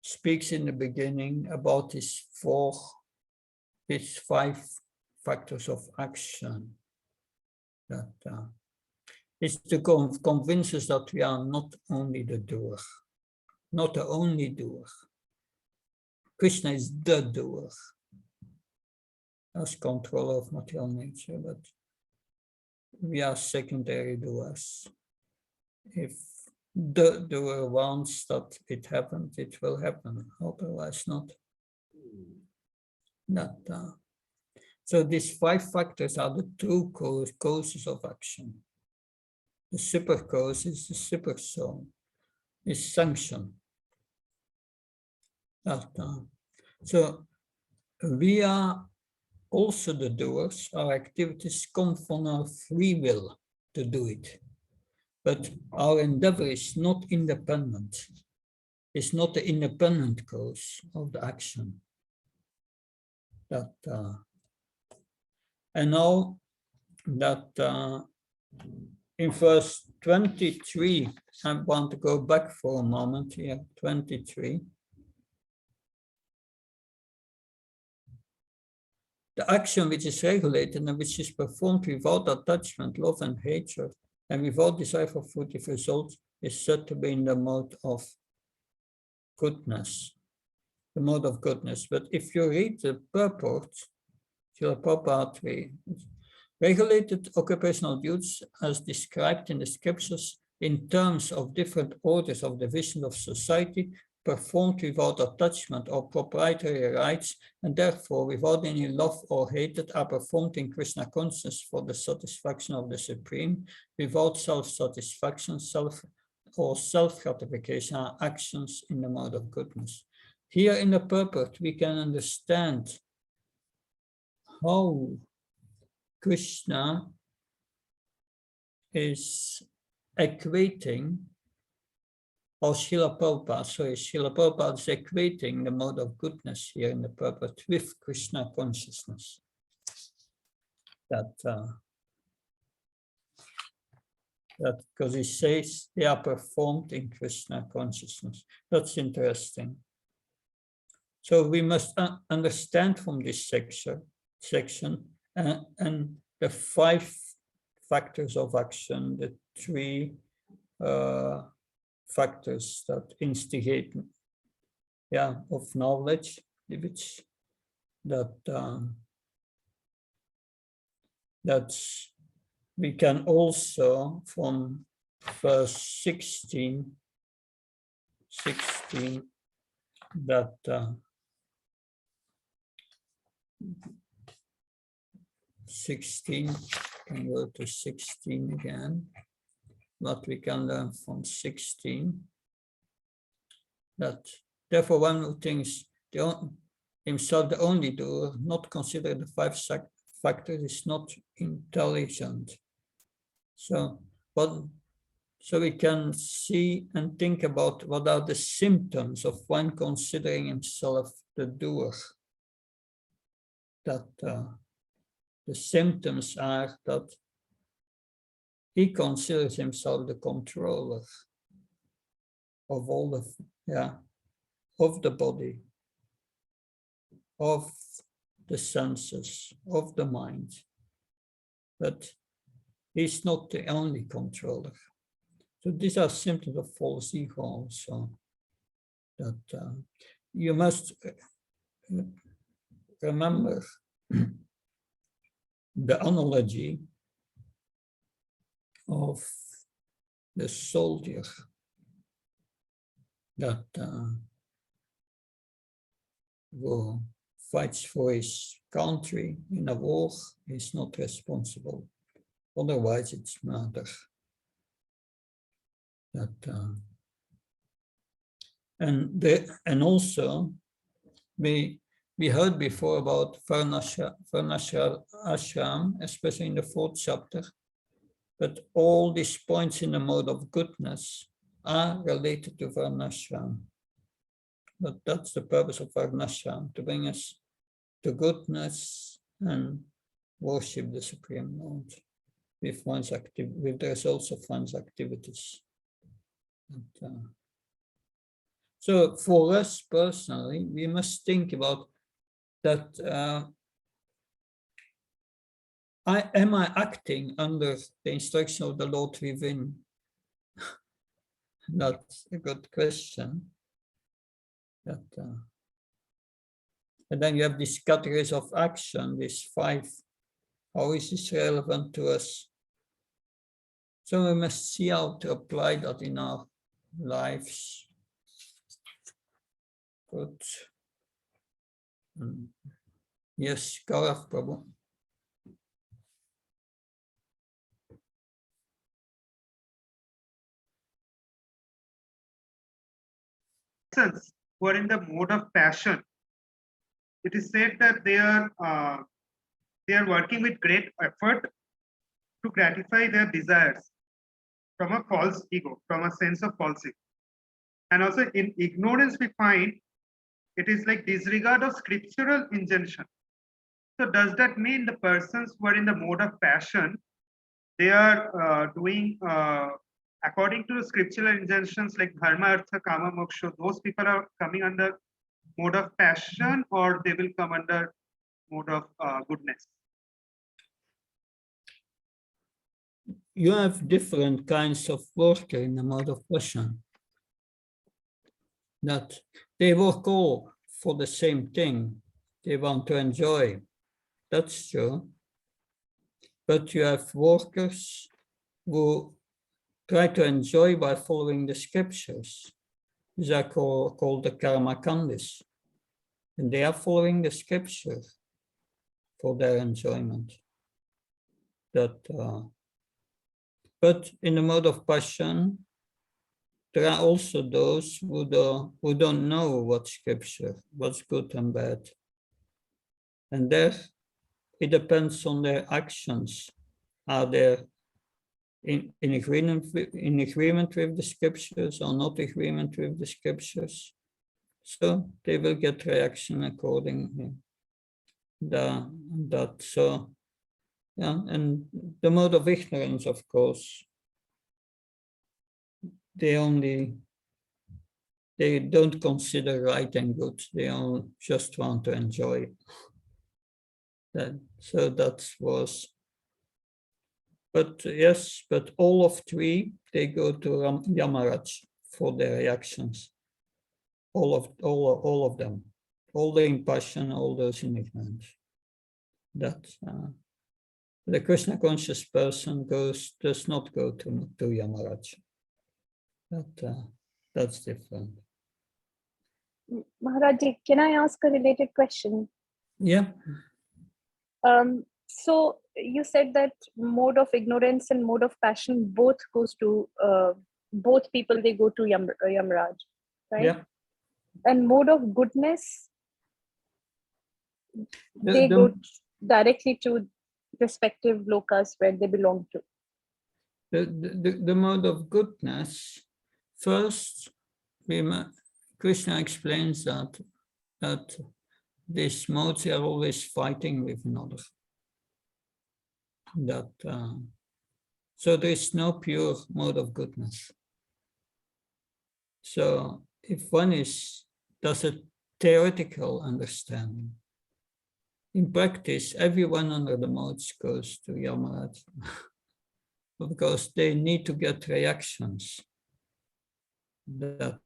Speaker 1: speaks in the beginning about his five factors of action? That is to convince us that we are not only the doer, not the only doer. Krishna is the doer, as controller of material nature, but we are secondary doers. If the doer wants that it happens, it will happen, otherwise not. So these five factors are the true causes of action. The super cause is the super soul, is sanction. So we are also the doers. Our activities come from our free will to do it. But our endeavor is not independent. It's not the independent cause of the action. And now that in verse 23, I want to go back for a moment here, 23. The action which is regulated and which is performed without attachment, love and hatred, and without desire for fruitive results is said to be in the mode of goodness. The mode of goodness. But if you read the purport, Prabhava 3, regulated occupational duties as described in the scriptures in terms of different orders of division of society, performed without attachment or proprietary rights, and therefore without any love or hatred, are performed in Krishna consciousness for the satisfaction of the Supreme, without self-satisfaction, self-gratification, are actions in the mode of goodness. Here in the purport, we can understand how Krishna is equating, or Srila Prabhupada is equating the mode of goodness here in the purport with Krishna consciousness. That because he says they are performed in Krishna consciousness. That's interesting. So we must understand from this section and the five factors of action, the three factors that instigate, of knowledge, which that's we can also from verse 16 that can go to 16 again. What we can learn from 16, that therefore one who thinks himself the only doer, not consider the five factors, is not intelligent. So So we can see and think about what are the symptoms of one considering himself the doer. That the symptoms are that he considers himself the controller of all of the body, of the senses, of the mind. But he's not the only controller. So these are symptoms of false ego also. That you must remember the analogy of the soldier that who fights for his country in a war is not responsible. Otherwise, it's murder. That and also we heard before about Varnashram ashram, especially in the 4th chapter. But all these points in the mode of goodness are related to Varnashram. But that's the purpose of Varnashram, to bring us to goodness and worship the Supreme Lord with with the results of one's activities. And, so for us personally, we must think about that. Am I acting under the instruction of the Lord within? That's a good question. That, and then you have these categories of action, these 5. How is this relevant to us? So we must see how to apply that in our lives. Good. Yes, Gaurav Prabhu.
Speaker 2: Persons who are in the mode of passion, it is said that they are working with great effort to gratify their desires from a false ego, from a sense of false ego. And also in ignorance, we find it is like disregard of scriptural injunction. So does that mean the persons who are in the mode of passion, they are doing according to the scriptural injunctions like dharma, artha, kama, moksha, those people are coming under mode of passion, or they will come under mode of goodness?
Speaker 1: You have different kinds of worker in the mode of passion. That they work all for the same thing. They want to enjoy. That's true. But you have workers who try to enjoy by following the scriptures. These are called the karma kandis. And they are following the scripture for their enjoyment. That, but in the mode of passion, there are also those who don't know what's scripture, what's good and bad. And there, it depends on their actions. Are they in agreement with the scriptures or not agreement with the scriptures? So they will get reaction accordingly. So, yeah, and the mode of ignorance, of course, they don't consider right and good. They all just want to enjoy that. So that was. But yes, but all of 3, they go to Yamaraj for their reactions. All of them, all the in passion, all those in ignorance. That the Krishna conscious person does not go to Yamaraj. That's different.
Speaker 4: Maharaj, can I ask a related question?
Speaker 1: Yeah.
Speaker 4: So you said that mode of ignorance and mode of passion both goes to both people. They go to Yamaraj, right?
Speaker 1: Yeah.
Speaker 4: And mode of goodness, they go directly to respective lokas where they belong to.
Speaker 1: the mode of goodness, first, Krishna explains that these modes are always fighting with another. So there is no pure mode of goodness. So if one does a theoretical understanding, in practice, everyone under the modes goes to Yamaraj because they need to get reactions. But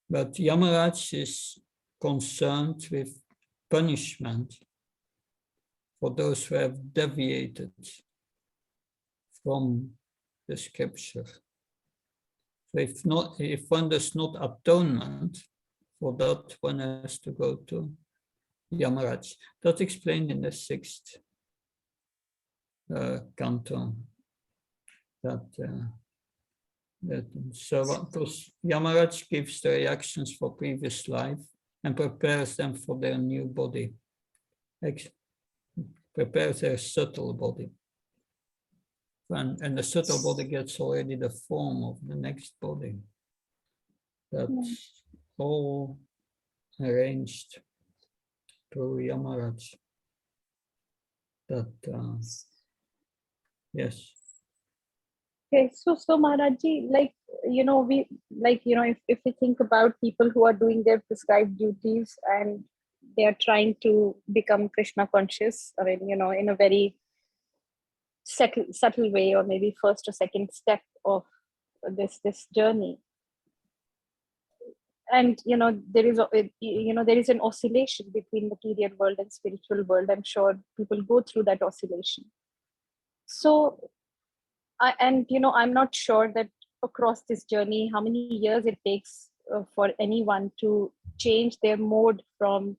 Speaker 1: Yamaraj is concerned with punishment for those who have deviated from the scripture. So if one does not atonement for that, one has to go to Yamaraj. That's explained in the 6th canto. Because Yamaraj gives the reactions for previous life and prepares them for their new body, prepares their subtle body. And the subtle body gets already the form of the next body. That's all arranged through Yamaraj. Yes.
Speaker 4: Okay, so Maharajji, if we think about people who are doing their prescribed duties and they are trying to become Krishna conscious, I mean, in a very subtle way, or maybe first or second step of this journey. And there is an oscillation between material world and spiritual world. I'm sure people go through that oscillation. So I'm not sure that across this journey how many years it takes for anyone to change their mode from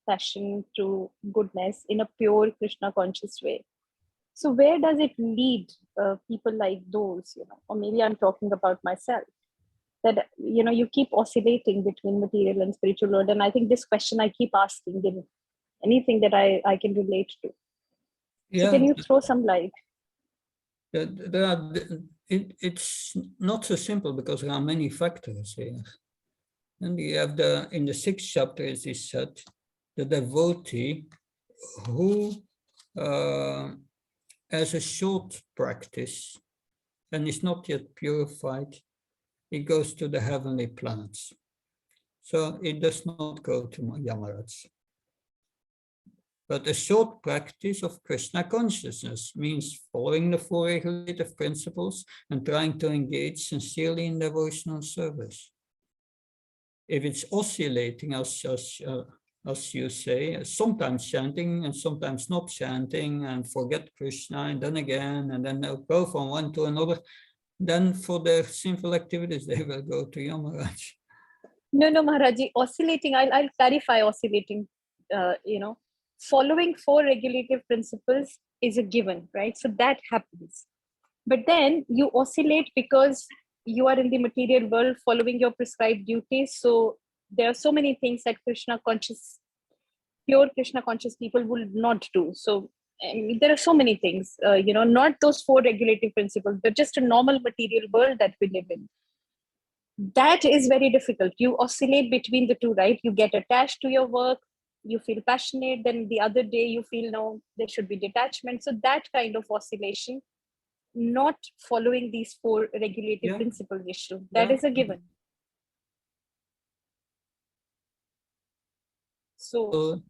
Speaker 4: passion to goodness in a pure Krishna conscious way. So where does it lead people like those, or maybe I'm talking about myself, that you keep oscillating between material and spiritual world? And I think this question I keep asking, in anything that I can relate to. So can you throw some light?
Speaker 1: It's not so simple because there are many factors here. And you have in the 6th chapter, as he said, the devotee who has a short practice and is not yet purified, he goes to the heavenly planets. So it does not go to Yamaraj. But a short practice of Krishna consciousness means following the 4 regulative principles and trying to engage sincerely in devotional service. If it's oscillating, as you say, sometimes chanting and sometimes not chanting, and forget Krishna and then again, and then they'll go from one to another, then for their sinful activities, they will go to Yamaraj.
Speaker 4: No, Maharaji, oscillating, I'll clarify oscillating, following 4 regulative principles is a given, right? So that happens. But then you oscillate because you are in the material world following your prescribed duties. So there are so many things that pure Krishna conscious people will not do. So there are so many things, not those 4 regulative principles, but just a normal material world that we live in. That is very difficult. You oscillate between the two, right? You get attached to your work, you feel passionate, then the other day you feel, no, there should be detachment. So that kind of oscillation, not following these 4 regulative principles issue, that is a given. So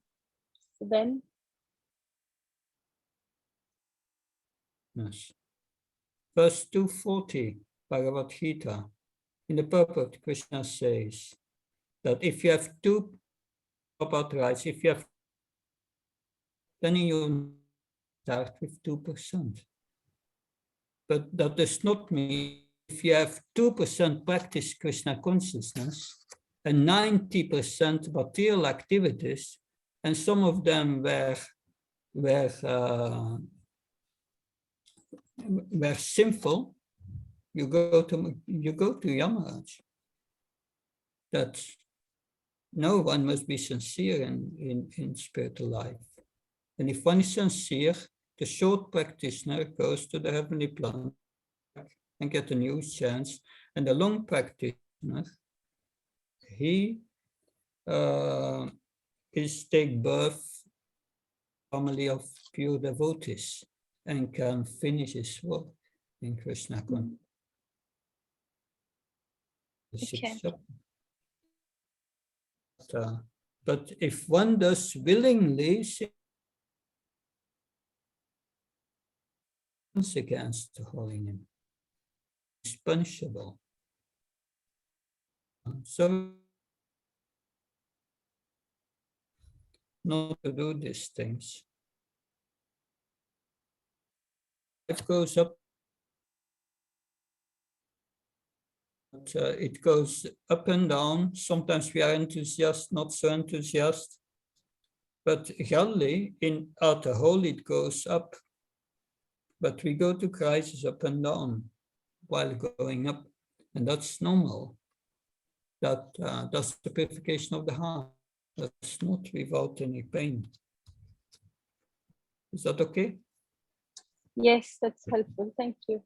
Speaker 4: then?
Speaker 1: Yes. Verse 240, Bhagavad Gita. In the purport, Krishna says that if you have 2 rights, if you have, then you start with 2%. But that does not mean if you have 2% practice Krishna consciousness and 90% material activities, and some of them were sinful, you go to Yamaraj. That no one must be sincere in spiritual life. And if one is sincere, the short practitioner goes to the heavenly planet and get a new chance. And the long practitioner, he is take birth family of pure devotees and can finish his work in Krishna consciousness.
Speaker 4: Okay.
Speaker 1: But if one does willingly, sins against the holy name, is punishable. So not to do these things. Life goes up. It goes up and down. Sometimes we are enthusiastic, not so enthusiastic. But generally, at the whole, it goes up. But we go to crisis up and down while going up. And that's normal. That's the purification of the heart. That's not without any pain. Is that okay?
Speaker 4: Yes, that's helpful. Thank you.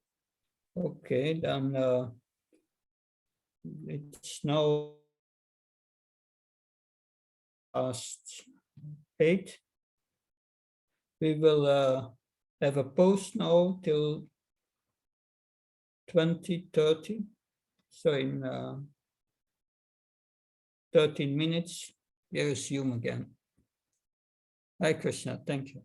Speaker 1: Okay, then it's now past 8. We will have a pause now till 20:30. So in 13 minutes, we resume again. Hare Krishna, thank you.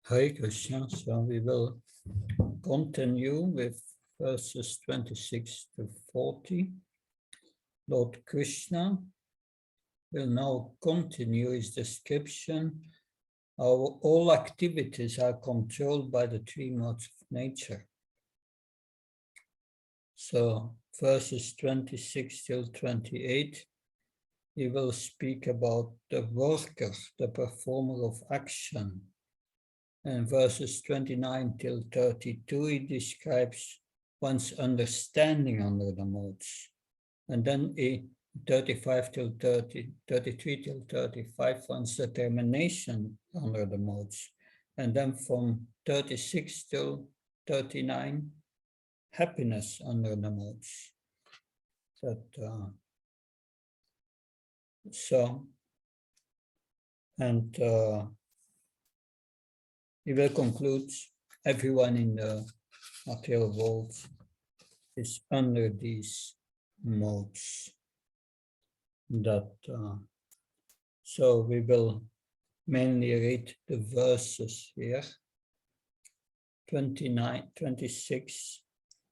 Speaker 1: Hare Krishna. So we will continue with verses 26 to 40. Lord Krishna will now continue his description. All activities are controlled by the three modes of nature. So verses 26 till 28, he will speak about the worker, the performer of action. And verses 29 till 32, he describes one's understanding under the modes. And then 35 till 30, 33 till 35, one's determination under the modes. And then from 36 till 39, happiness under the modes. He will conclude, everyone in the material world is under these modes. So we will mainly read the verses here, 29, 26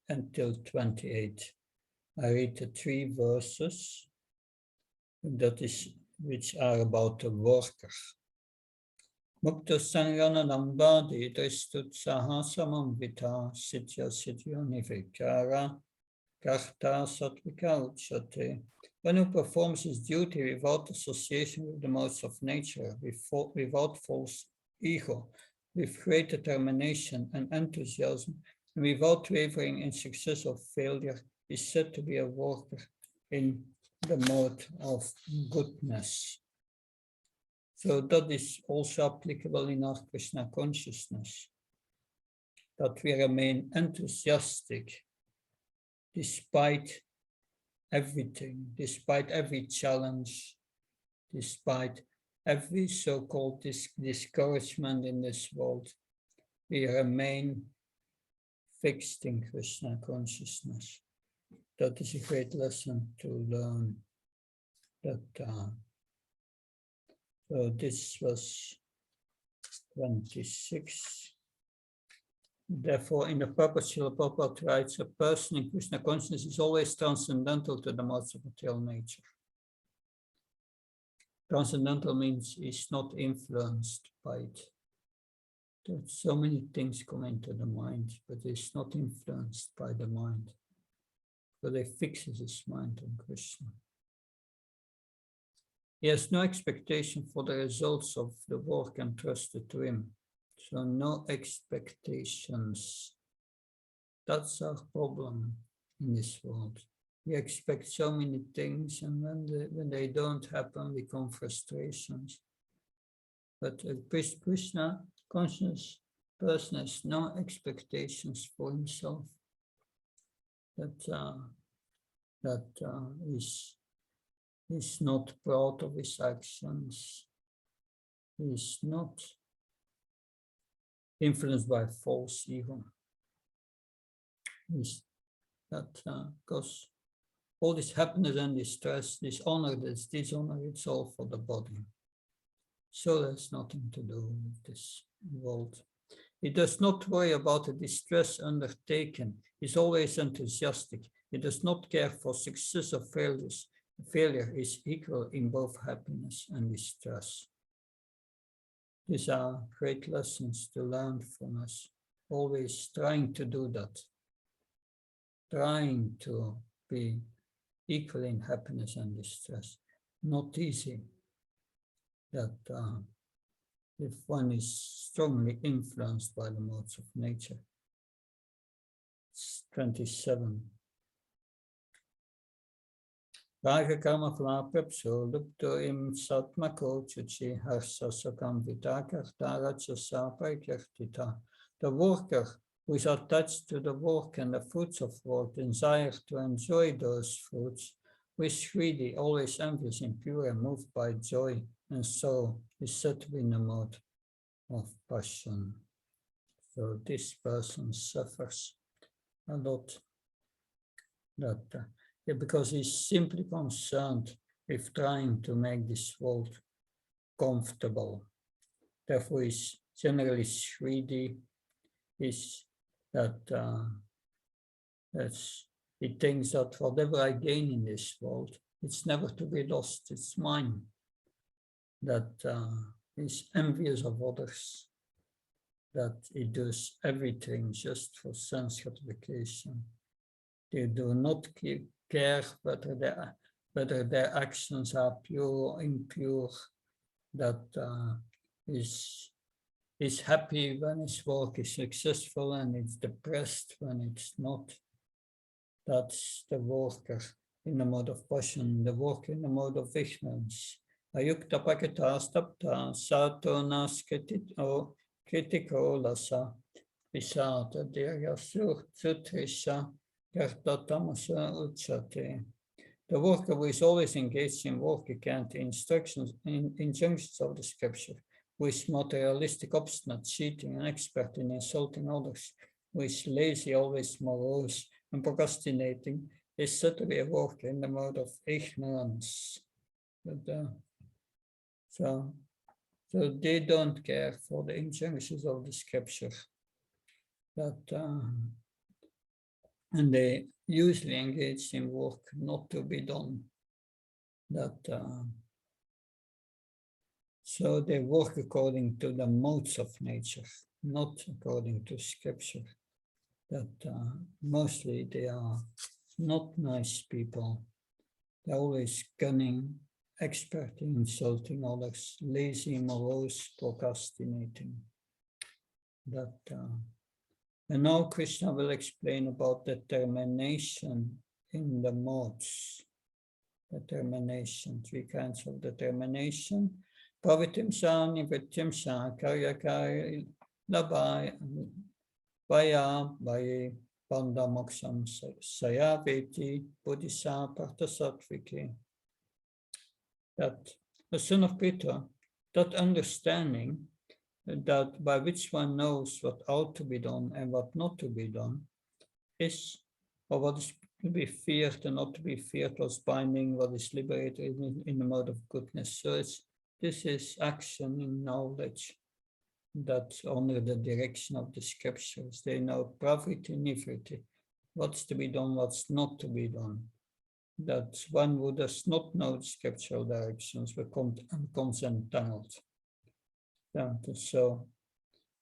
Speaker 1: until 28. I read the three verses which are about the worker. Mukta Sangananam Vadi Dristutsaha Samamvita Sitya Sitya Nivikara Karta Satvika Uchate. One who performs his duty without association with the modes of nature, without false ego, with great determination and enthusiasm, and without wavering in success or failure, is said to be a worker in the mode of goodness. So that is also applicable in our Krishna consciousness, that we remain enthusiastic despite everything, despite every challenge, despite every so-called discouragement in this world. We remain fixed in Krishna consciousness. That is a great lesson to learn. So this was 26. Therefore, in the purpose, Srila Prabhupada writes, a person in Krishna consciousness is always transcendental to the modes of material nature. Transcendental means he's not influenced by it. There's so many things come into the mind, but he's not influenced by the mind. But he fixes his mind on Krishna. He has no expectation for the results of the work entrusted to him. So no expectations. That's our problem in this world. We expect so many things, and when they don't happen, we come frustrations. But a Krishna conscious person has no expectations for himself. He's not proud of his actions. He's not influenced by false ego. Because all this happiness and distress, this honor, this dishonor, it's all for the body. So there's nothing to do with this world. He does not worry about the distress undertaken. He's always enthusiastic. He does not care for success or failures. Failure is equal in both happiness and distress. These are great lessons to learn from us. Always trying to do that. Trying to be equal in happiness and distress. Not easy. That if one is strongly influenced by the modes of nature. It's 27. Raga karma flapepso lupto im satmako chuchi harsasakam vitakartara chasapa kirtita. The worker who is attached to the work and the fruits of work desires to enjoy those fruits, who is greedy, always envious, impure, and moved by joy, and so is said to be in the mode of passion. So this person suffers a lot. Because he's simply concerned with trying to make this world comfortable. Therefore, he's generally 3D, is that he thinks that whatever I gain in this world, it's never to be lost, it's mine. That he's envious of others, that he does everything just for sense gratification. They do not care whether their actions are pure or impure, that is happy when his work is successful and is depressed when it's not. That's the worker in the mode of passion, the worker in the mode of ignorance. Ayukta pakita stapta sato nas kritiko lasa visata dirya sutrisha kartatamasa uchate. The worker who is always engaged in work against the injunctions of the scripture, who is materialistic, obstinate, cheating, and expert in insulting others, who is lazy, always morose, and procrastinating, is certainly a worker in the mode of ignorance. But, so they don't care for the injunctions of the scripture. And they usually engage in work not to be done. So they work according to the modes of nature, not according to scripture. Mostly they are not nice people. They're always cunning, expert in insulting others, lazy, morose, procrastinating. And now Krishna will explain about determination in the modes. Determination, 3 kinds of determination. Pravitimsa, nivritimsa, karyakari, labai, vaya, vaye, banda moksam, sayaveti, buddhisa, partasatviki. That the son of Peter, that understanding, that by which one knows what ought to be done and what not to be done, is, or what is to be feared and not to be feared, what's binding, what is liberated in the mode of goodness. So this is action in knowledge that's under the direction of the scriptures. They know pravritti nivritti, what's to be done, what's not to be done. That one who does not know the scriptural directions becomes entangled. So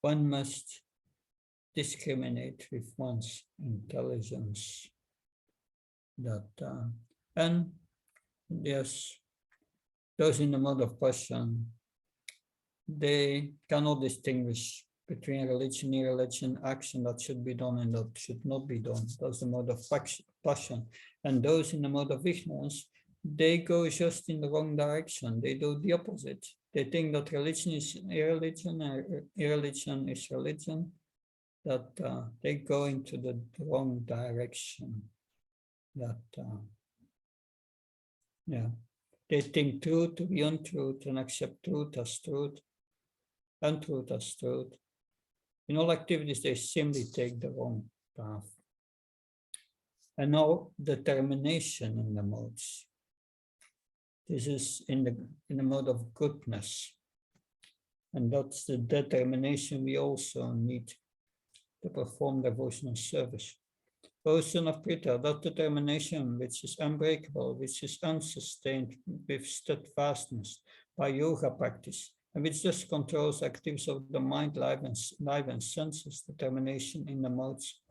Speaker 1: one must discriminate with one's intelligence. And yes, those in the mode of passion, they cannot distinguish between religion, irreligion, action that should be done and that should not be done. That's the mode of passion. And those in the mode of ignorance, they go just in the wrong direction. They do the opposite. They think that religion is irreligion and irreligion is religion, that they go into the wrong direction. They think truth to be untruth and accept truth as truth, untruth as truth. In all activities, they simply take the wrong path. And now determination in the modes. This is in the mode of goodness. And that's the determination we also need to perform devotional service. O son of Peter, that determination which is unbreakable, which is unsustained with steadfastness by yoga practice, and which just controls activities of the mind, life and senses, determination in the modes,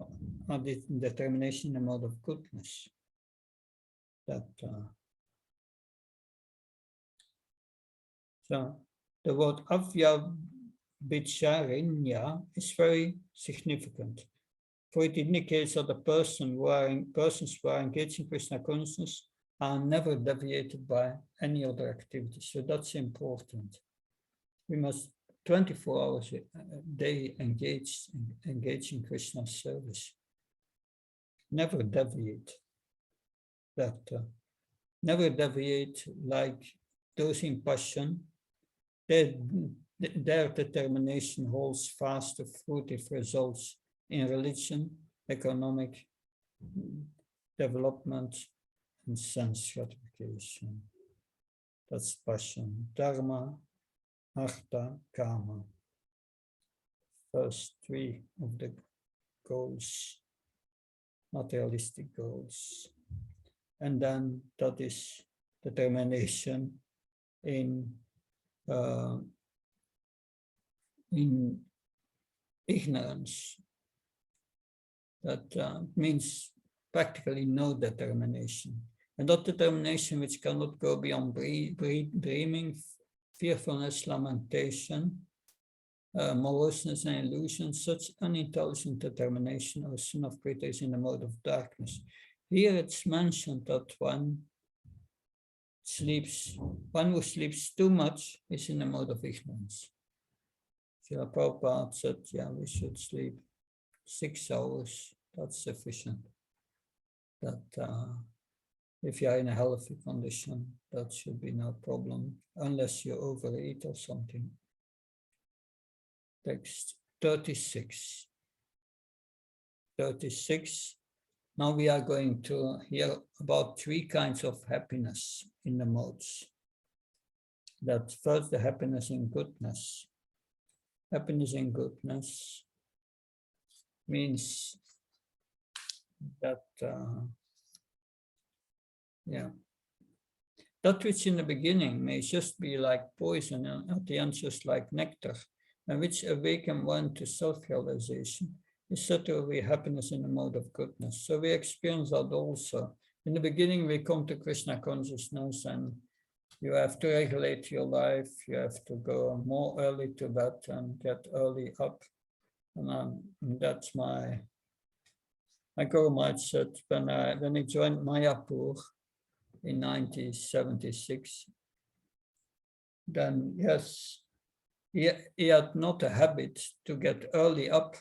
Speaker 1: determination in the mode of goodness. So the word avyabhicharinya is very significant, for it indicates that the persons who are engaged in Krishna consciousness are never deviated by any other activity. So that's important. We must 24 hours a day engage in Krishna service. Never deviate. Never deviate like those in passion. Their determination holds fast to fruitive results in religion, economic development, and sense gratification. That's passion. Dharma, artha, kama. first three of the goals, materialistic goals. And then that is determination in ignorance. That means practically no determination. And that determination which cannot go beyond dreaming, fearfulness, lamentation, moroseness and illusion. Such unintelligent determination, O son of Prita, is in the mode of darkness. Here it's mentioned that one who sleeps too much is in the mode of ignorance. Srila Prabhupada said, yeah, we should sleep 6 hours, that's sufficient. That if you are in a healthy condition, that should be no problem, unless you overeat or something. Text 36. 36. Now we are going to hear about 3 kinds of happiness in the modes. That first, the happiness in goodness. Happiness in goodness means that, that which in the beginning may just be like poison and at the end just like nectar, and which awaken one to self-realization, is said to be happiness in the mode of goodness. So we experience that also. In the beginning, we come to Krishna consciousness, and you have to regulate your life. You have to go more early to bed and get early up. And that's my Guru Maharaj said when he joined Mayapur in 1976. Then yes, he had not a habit to get early up.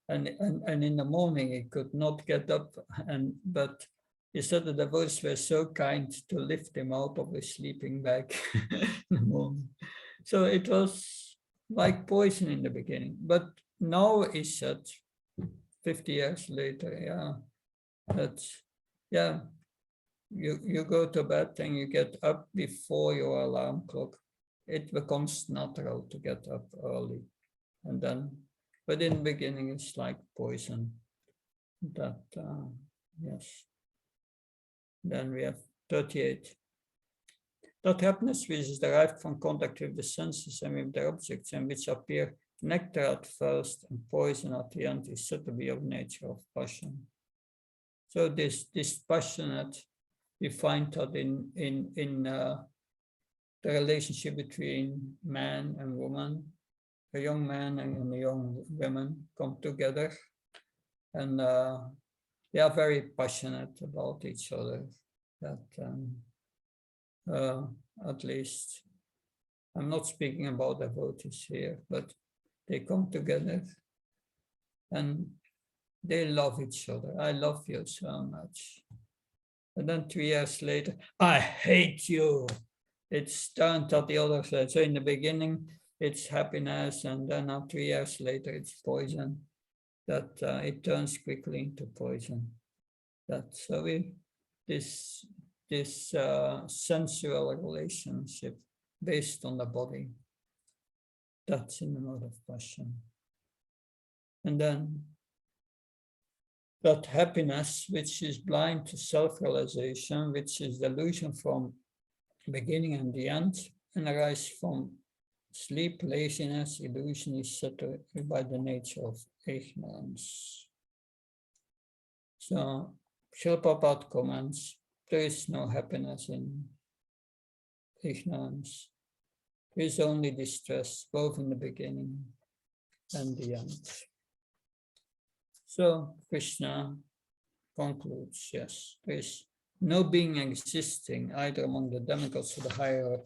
Speaker 1: And in the morning he could not get up, but he said that the devotees were so kind to lift him out of his sleeping bag in the morning. So it was like poison in the beginning. But now he said, 50 years later, you go to bed and you get up before your alarm clock. It becomes natural to get up early. And then, but in the beginning, it's like poison. That, yes. Then we have 38. That happiness which is derived from contact with the senses and with their objects, and which appear nectar at first and poison at the end, is said to be of nature of passion. So this passionate, we find that in the relationship between man and woman. A young man and a young woman come together, and they are very passionate about each other. That at least, I'm not speaking about devotees here, but they come together and they love each other. I love you so much. And then 3 years later, I hate you. It's turned to the other side. So in the beginning, it's happiness, and then 3 years later, it's poison. That it turns quickly into poison. That so this sensual relationship based on the body, that's in the mode of passion. And then that happiness, which is blind to self-realization, which is delusion from beginning and the end, and arises from sleep, laziness, illusion, is set by the nature of ignorance. So Srila Prabhupada comments, there is no happiness in ignorance. There is only distress, both in the beginning and the end. So Krishna concludes, yes, there is no being existing either among the demigods or the higher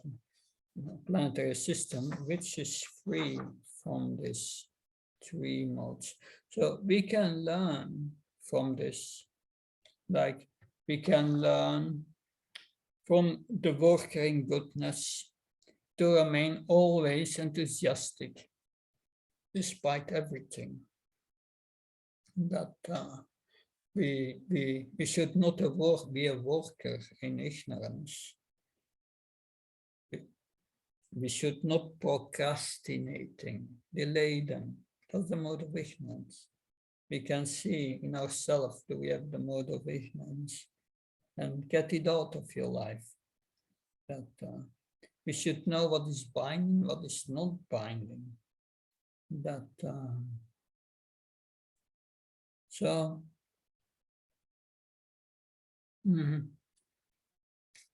Speaker 1: planetary system which is free from these 3 modes. So we can learn from this, like we can learn from the worker in goodness to remain always enthusiastic despite everything. That we should not be a worker in ignorance. We should not procrastinating, delay them, That's the mode of ignorance. We can see in ourselves that we have the mode of ignorance and get it out of your life. That we should know what is binding, what is not binding. That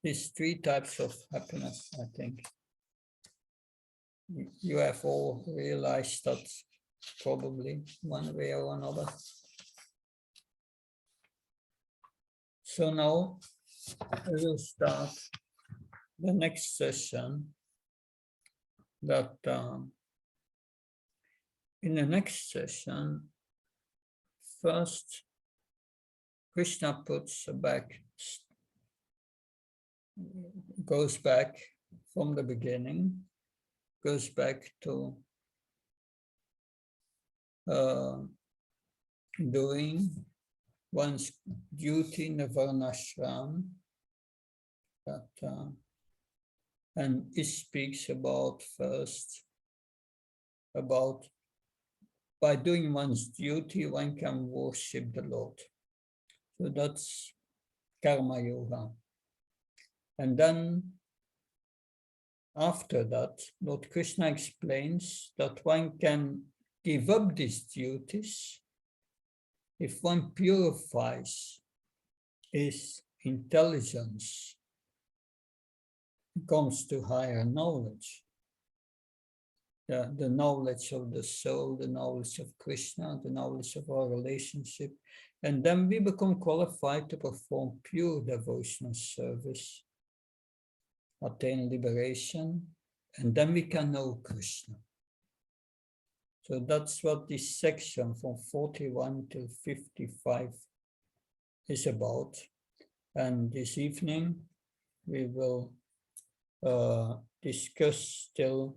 Speaker 1: these three types of happiness, I think. You have all realized that probably one way or another. So now we will start the next session. That in the next session, first Krishna goes back from the beginning, goes back to doing one's duty in the varnashram, and he speaks about first about by doing one's duty one can worship the Lord. So that's karma yoga. And then after that, Lord Krishna explains that one can give up these duties if one purifies his intelligence, comes to higher knowledge. The knowledge of the soul, the knowledge of Krishna, the knowledge of our relationship. And then we become qualified to perform pure devotional service, attain liberation, and then we can know Krishna. So that's what this section from 41 to 55 is about. And this evening we will discuss till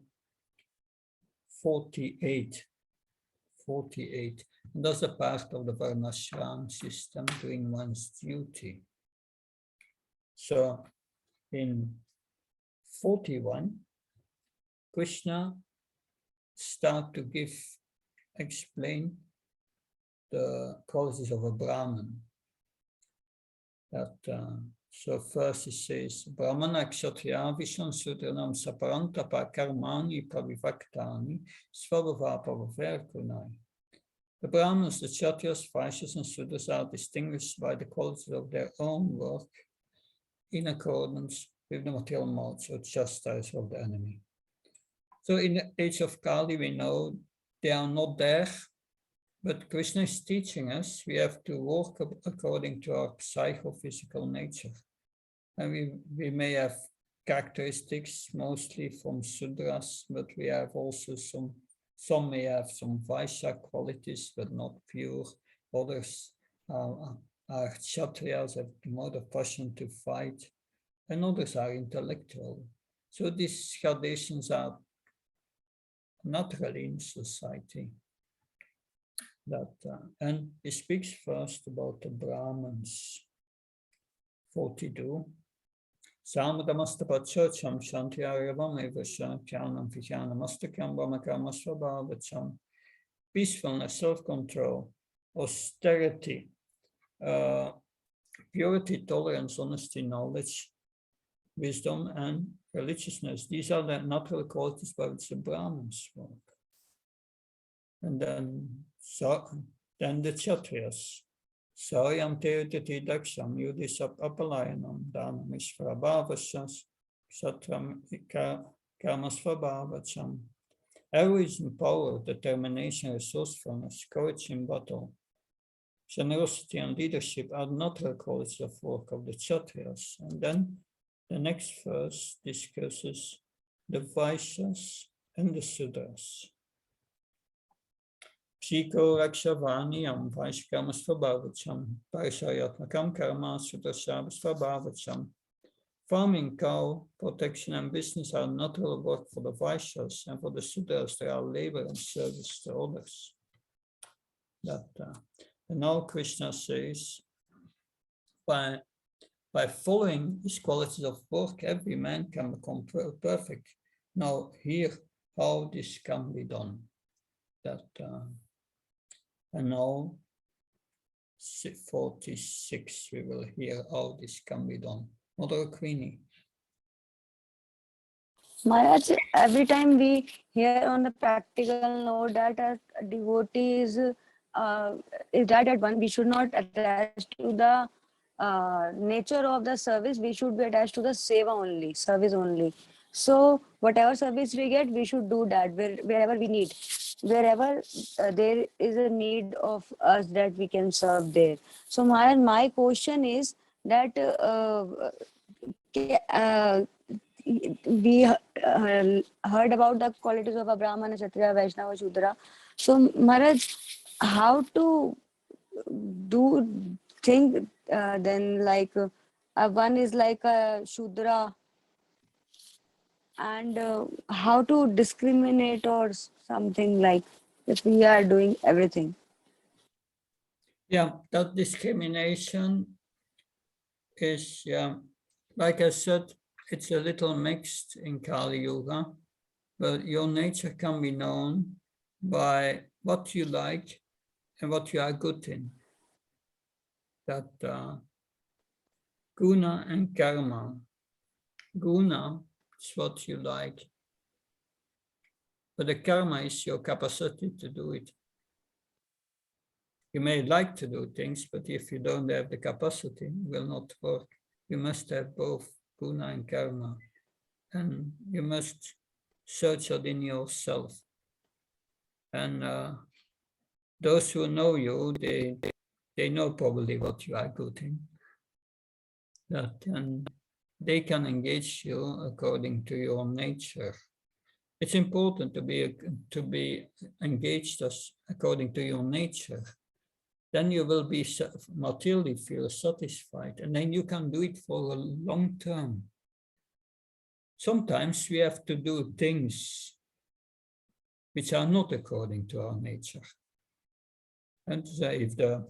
Speaker 1: 48. And that's a part of the varnashram system, doing one's duty. So in 41, Krishna start to explain the qualities of a Brahman. So first he says, Brahmana kshatriya visham sudranam saparantapa karmani pravivaktani svabhava pavaverkunai. The Brahmins, the Kshatriyas, Vaishyas and Sudras are distinguished by the qualities of their own work in accordance with the material modes or chastise of the enemy. So in the age of Kali, we know they are not there, but Krishna is teaching us we have to work according to our psychophysical nature. And we may have characteristics mostly from Sudras, but we have also some may have some Vaishya qualities, but not pure. Others are Kshatriyas, have the mode of passion to fight, and others are intellectual. So these gradations are naturally in society. And he speaks first about the Brahmins. 42. Samadamastapachacham shantiaravam evasha kyanam vijnanamastakam brahmakamasvabhavacham. Peacefulness, self-control, austerity, purity, tolerance, honesty, knowledge, wisdom, and religiousness. These are the natural qualities by which the Brahmins work. And then the Kshatriyas. Saryam teotati daksham yudhisap apalayanam dhanam ishvarabhavashas kshatram karmasvabhavacham. Heroism, power, determination, resourcefulness, courage in battle, generosity and leadership are natural qualities of work of the Kshatriyas. And then the next verse discusses the Vaishyas and the Sudras. Pshiko rakshavaniyam vaishkamasvabhavacham parishayatmakam karma sudrashabasvabhavacham. Farming, cow, protection and business are natural work for the Vaishyas, and for the Sudras there are labor and service to others. And now Krishna says, by following these qualities of work, every man can become perfect. Now here, how this can be done. that, and now 46, we will hear how this can be done. Mother Queenie.
Speaker 5: Maharaj, every time we hear on the practical note that a devotee is that at one, we should not attach to the nature of the service, we should be attached to the seva only, service only. So whatever service we get, we should do that wherever we need. Wherever there is a need of us that we can serve there. So my question is that we heard about the qualities of a Brahmana, Kshatriya, Vaishnava, Shudra. So Maharaj, how to do think then like one is like a Shudra, and how to discriminate or something like if we are doing everything.
Speaker 1: Yeah, that discrimination is, like I said, it's a little mixed in Kali Yuga, but your nature can be known by what you like and what you are good in. That guna and karma. Guna is what you like, but the karma is your capacity to do it. You may like to do things, but if you don't have the capacity, it will not work. You must have both guna and karma, and you must search within yourself. And those who know you, they know probably what you are good in. That, and they can engage you according to your nature. It's important to be engaged according to your nature. Then you will be materially feel satisfied, and then you can do it for a long term. Sometimes we have to do things which are not according to our nature. And if the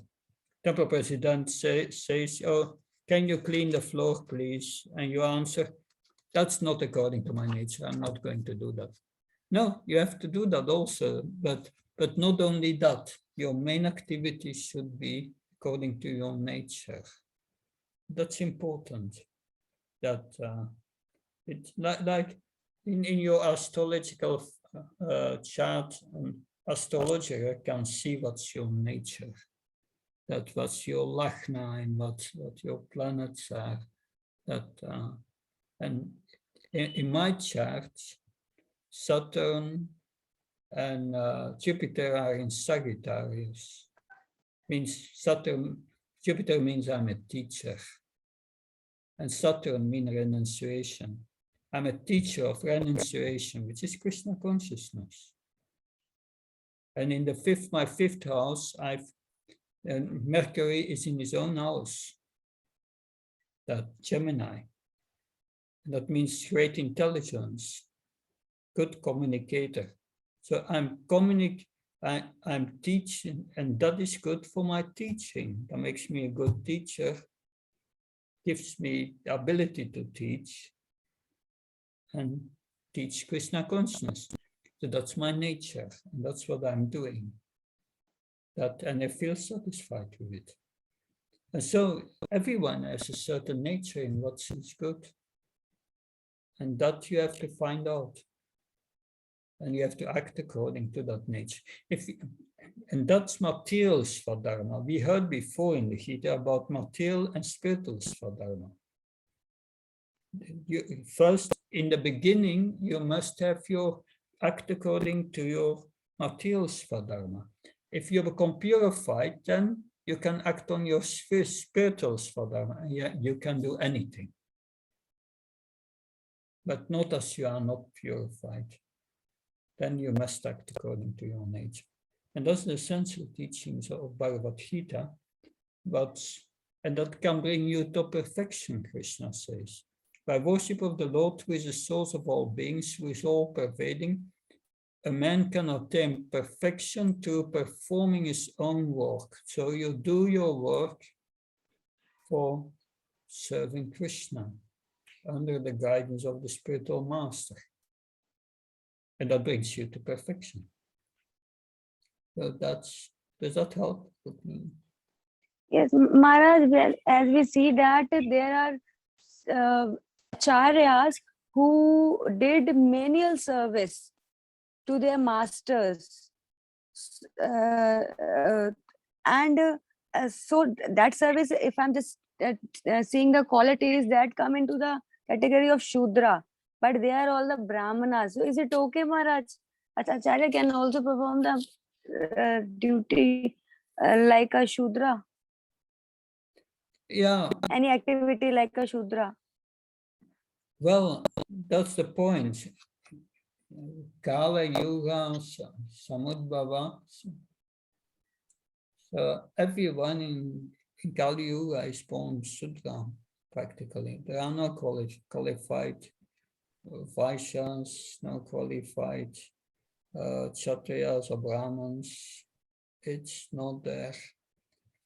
Speaker 1: temple president says, "Oh, can you clean the floor, please?" and you answer, "That's not according to my nature, I'm not going to do that." No, you have to do that also, but not only that, your main activity should be according to your nature. That's important. That it's like in your astrological chart, an astrologer can see what's your nature. That what's your lagna and what your planets are. That and in my chart, Saturn and Jupiter are in Sagittarius. Means Jupiter means I'm a teacher, and Saturn means renunciation. I'm a teacher of renunciation, which is Krishna consciousness. And in my fifth house, Mercury is in his own house, that Gemini. That means great intelligence, good communicator. So I'm teaching, and that is good for my teaching. That makes me a good teacher, gives me the ability to teach and teach Krishna consciousness. So that's my nature, and that's what I'm doing. And I feel satisfied with it. And so everyone has a certain nature in what is good. And that you have to find out. And you have to act according to that nature. And that's material Svadharma. We heard before in the Gita about material and spiritual Svadharma. First, in the beginning, you must have your act according to your material Svadharma. If you become purified, then you can act on your spiritual Svadharma. Yeah, you can do anything. But not as you are not purified. Then you must act according to your nature. And that's the essential teachings of Bhagavad Gita. And that can bring you to perfection, Krishna says. By worship of the Lord, who is the source of all beings, who is all pervading, a man can attain perfection through performing his own work. So you do your work for serving Krishna under the guidance of the spiritual master. And that brings you to perfection. So does that help?
Speaker 5: Yes, Maharaj, well, as we see that there are acharyas who did menial service to their masters. So that service, if I'm just seeing the qualities that come into the category of Shudra, but they are all the Brahmanas. So is it okay, Maharaj? Acharya can also perform the duty like a Shudra?
Speaker 1: Yeah,
Speaker 5: Any activity like a Shudra?
Speaker 1: well, that's the point. Kala Yuga, Samudbhava. So everyone in Kali Yuga is born Sudra, practically. There are no qualified Vaishyas, no qualified Kshatriyas or Brahmins. It's not there.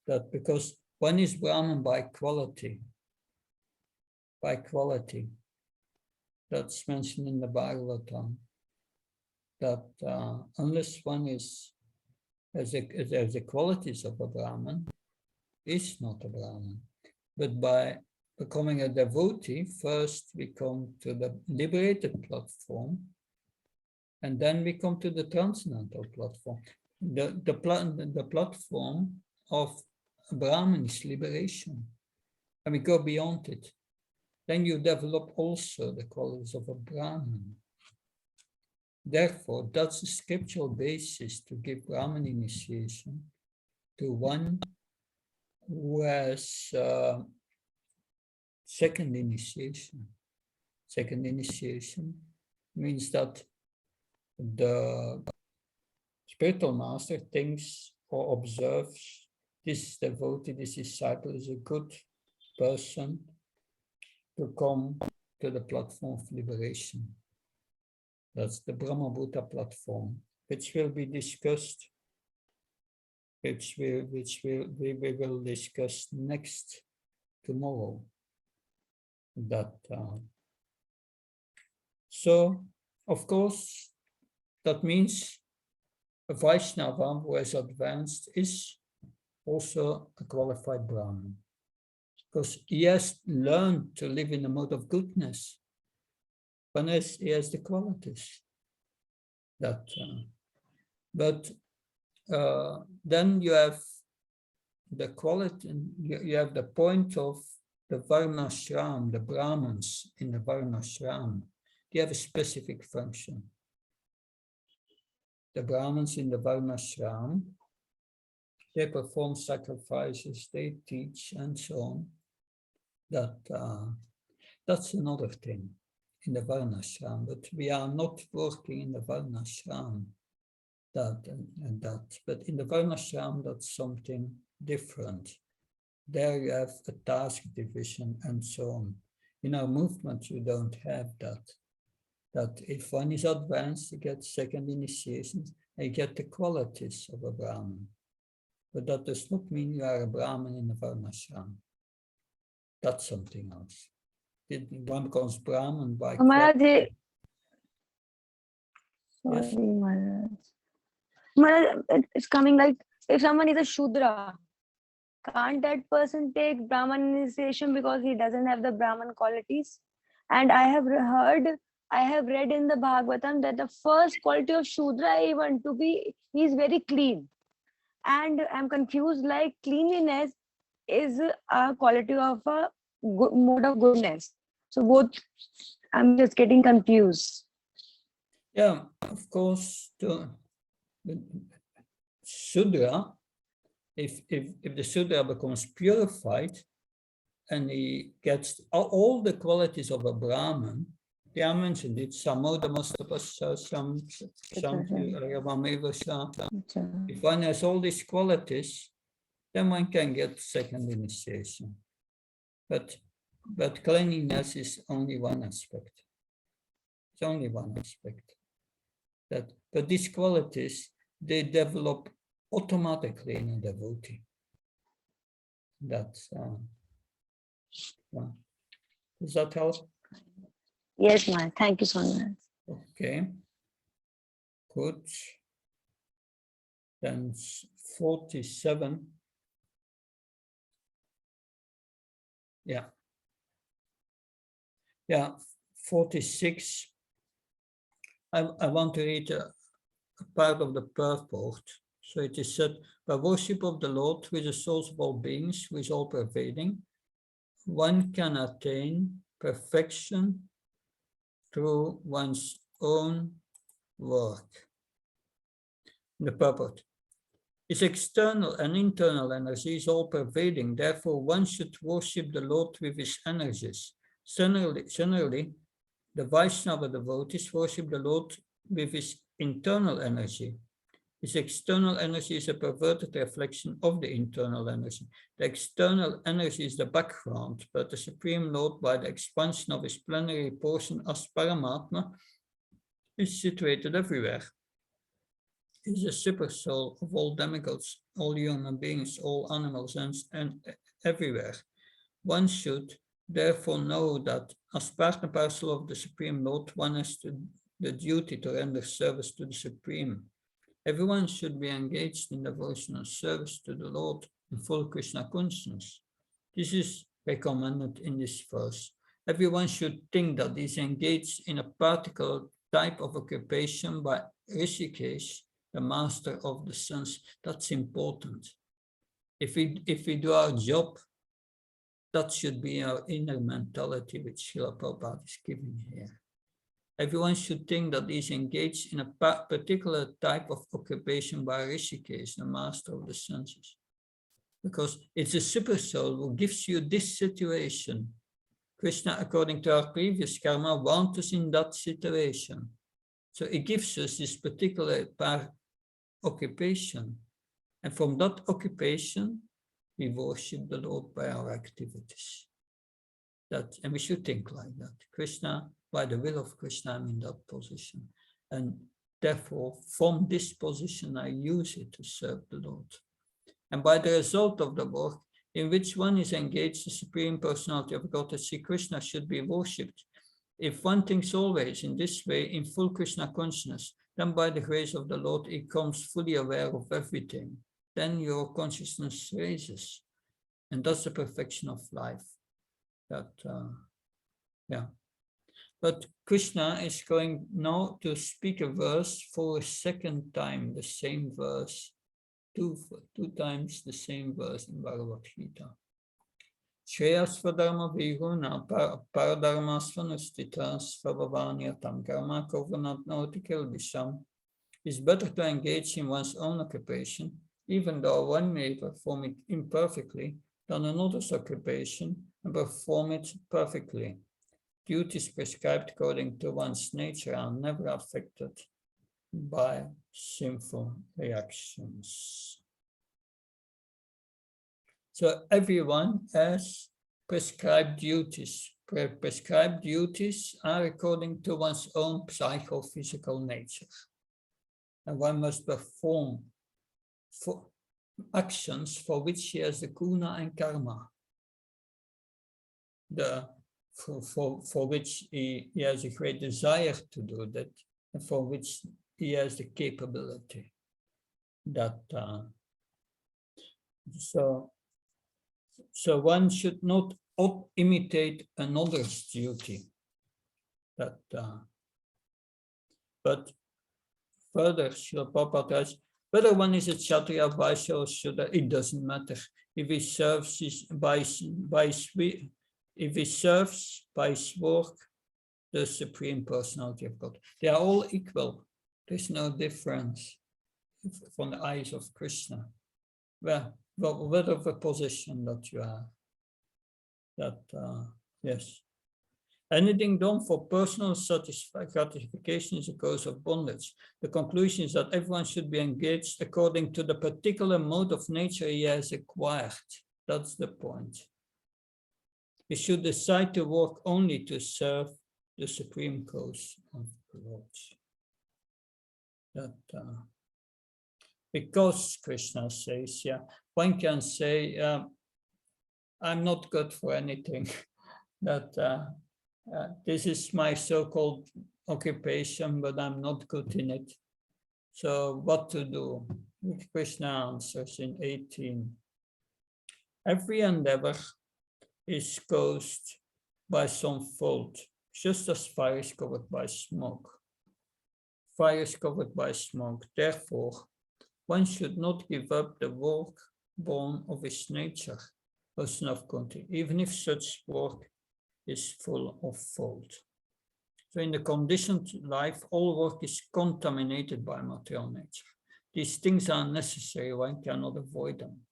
Speaker 1: That because one is Brahman by quality. By quality. That's mentioned in the Bhagavatam. That unless one has the qualities of a Brahman, is not a Brahman. But by becoming a devotee, first we come to the liberated platform, and then we come to the transcendental platform. The platform of a Brahman is liberation, and we go beyond it. Then you develop also the qualities of a Brahman. Therefore, that's the scriptural basis to give Brahman initiation to one who has second initiation. Second initiation means that the spiritual master thinks or observes this devotee, this disciple is a good person to come to the platform of liberation. That's the Brahma Bhuta platform, which will be discussed, which we will discuss next tomorrow. So, of course, that means a Vaishnava who has advanced is also a qualified Brahmin, because he has learned to live in a mode of goodness. But he has the qualities that, then you have the quality, you have the point of the Varnashram, the Brahmins in the Varnashram. They have a specific function. The Brahmins in the Varnashram, they perform sacrifices, they teach, and so on. That's another thing in the Varnashram, but we are not working in the Varnashram, but in the Varnashram, that's something different. There you have a task division and so on. In our movement, you don't have that. That if one is advanced, you get second initiation, and you get the qualities of a Brahmin. But that does not mean you are a Brahmin in the Varnashram. That's something else. One becomes Brahmin by
Speaker 5: Maharaj,
Speaker 1: Yes.
Speaker 5: sorry, Maharaj. Maharaj, it's coming like if someone is a Shudra, can't that person take Brahman initiation because he doesn't have the Brahman qualities? And I have read in the Bhagavatam that the first quality of Shudra even to be, he is very clean. And I'm confused, like cleanliness is a quality of a good mode of goodness. So both, I'm just getting confused.
Speaker 1: Yeah, of course, the Sudra, if the Sudra becomes purified and he gets all the qualities of a Brahman, they are mentioned, it's Samodamastapasya, if one has all these qualities, then one can get second initiation. But cleanliness is only one aspect. It's only one aspect. But these qualities, they develop automatically in a devotee. That's does that help?
Speaker 5: Yes, ma'am. Thank you so much.
Speaker 1: Okay. Good. Then 47. Yeah. Yeah, 46. I want to read a part of the purport. So it is said, by worship of the Lord with the souls of all beings, who is all pervading, one can attain perfection through one's own work. The purport. Its external and internal energy is all pervading, therefore one should worship the Lord with his energies. Generally, the Vaishnava devotees worship the Lord with his internal energy. His external energy is a perverted reflection of the internal energy. The external energy is the background, but the Supreme Lord, by the expansion of his plenary portion as Paramatma, is situated everywhere. He is a super soul of all demigods, all human beings, all animals, and everywhere. One should therefore know that as part and parcel of the Supreme Lord, one has the duty to render service to the Supreme. Everyone should be engaged in devotional service to the Lord in full Krishna consciousness. This is recommended in this verse. Everyone should think that he is engaged in a particular type of occupation by Rishikesh, the master of the suns. That's important. If we do our job, that should be our inner mentality, which Srila Prabhupada is giving here. Everyone should think that he is engaged in a particular type of occupation by Rishikesh, the master of the senses. Because it's a super soul who gives you this situation. Krishna, according to our previous karma, wants us in that situation. So he gives us this particular occupation. And from that occupation, we worship the Lord by our activities. And we should think like that. Krishna, by the will of Krishna, I'm in that position. And therefore, from this position, I use it to serve the Lord. And by the result of the work in which one is engaged, the Supreme Personality of Godhead, Sri Krishna, should be worshipped. If one thinks always in this way, in full Krishna consciousness, then by the grace of the Lord, he becomes fully aware of everything. Then your consciousness raises. And that's the perfection of life. But Krishna is going now to speak a verse for a second time, the same verse, two times the same verse in Bhagavad Gita. Shreyasva dharma vihuna paradharma svanustita svabhavanya tam karma kovanat nautikil visham. It's better to engage in one's own occupation, even though one may perform it imperfectly, than another's occupation and perform it perfectly. Duties prescribed according to one's nature are never affected by sinful reactions. So everyone has prescribed duties. Prescribed duties are according to one's own psychophysical nature. And one must perform actions for which he has the guna and karma. For which he has a great desire to do that, and for which he has the capability. So one should not imitate another's duty. But further, Srila Prabhupada writes, whether one is a Kshatriya, Vaishya, or Shudra, it doesn't matter. If he serves by his work, the Supreme Personality of God. They are all equal. There's no difference from the eyes of Krishna. Well, whatever position that you have, yes. Anything done for personal gratification is a cause of bondage. The conclusion is that everyone should be engaged according to the particular mode of nature he has acquired. That's the point. He should decide to work only to serve the supreme cause of the Lord. Because Krishna says, one can say, I'm not good for anything. This is my so-called occupation, but I'm not good in it. So what to do? Krishna answers in 18. Every endeavor is caused by some fault, just as fire is covered by smoke. Fire is covered by smoke. Therefore, one should not give up the work born of his nature, O son of Kunti, even if such work is full of fault. So in the conditioned life, all work is contaminated by material nature. These things are necessary, one cannot avoid them.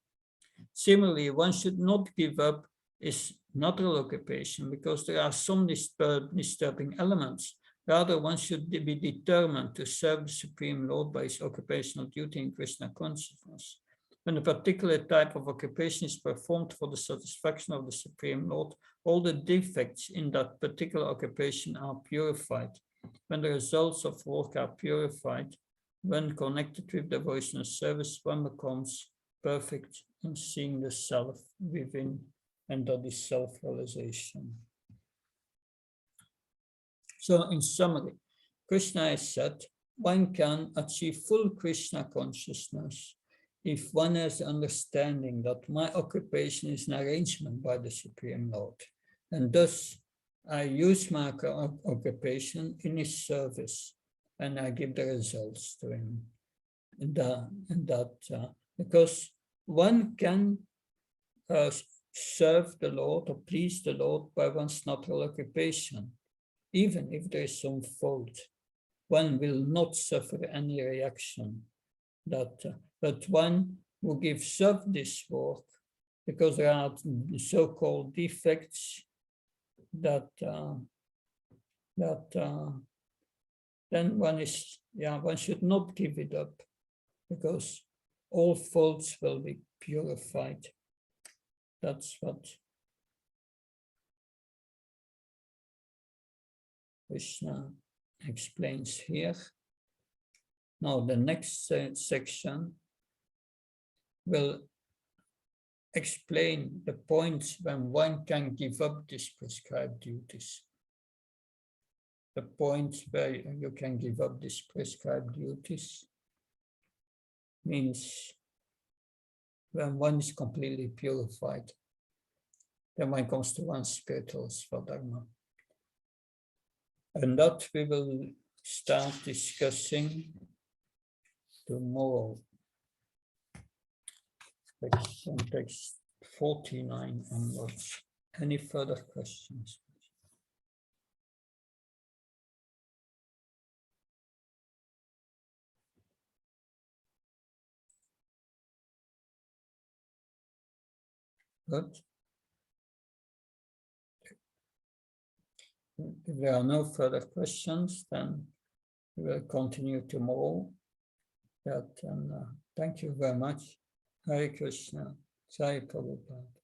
Speaker 1: Similarly, one should not give up his natural occupation because there are some disturbing elements. Rather, one should be determined to serve the Supreme Lord by his occupational duty in Krishna consciousness. When a particular type of occupation is performed for the satisfaction of the Supreme Lord, all the defects in that particular occupation are purified. When the results of work are purified, when connected with devotional service, one becomes perfect in seeing the self within, and that is self-realization. So in summary, Krishna has said, one can achieve full Krishna consciousness if one has understanding that my occupation is an arrangement by the Supreme Lord, and thus I use my occupation in his service, and I give the results to him. Because one can serve the Lord or please the Lord by one's natural occupation, even if there is some fault. One will not suffer any reaction. But one who gives up this work because there are so-called defects then one should not give it up, because all faults will be purified. That's what Krishna explains here. Now the next section will explain the points when one can give up these prescribed duties. The points where you can give up these prescribed duties means when one is completely purified, then one comes to one's spiritual Svadharma. And that we will start discussing tomorrow. From text 49 onwards. Any further questions? Good. If there are no further questions, then we will continue tomorrow. Thank you very much. Hare Krishna. Jai Prabhupada.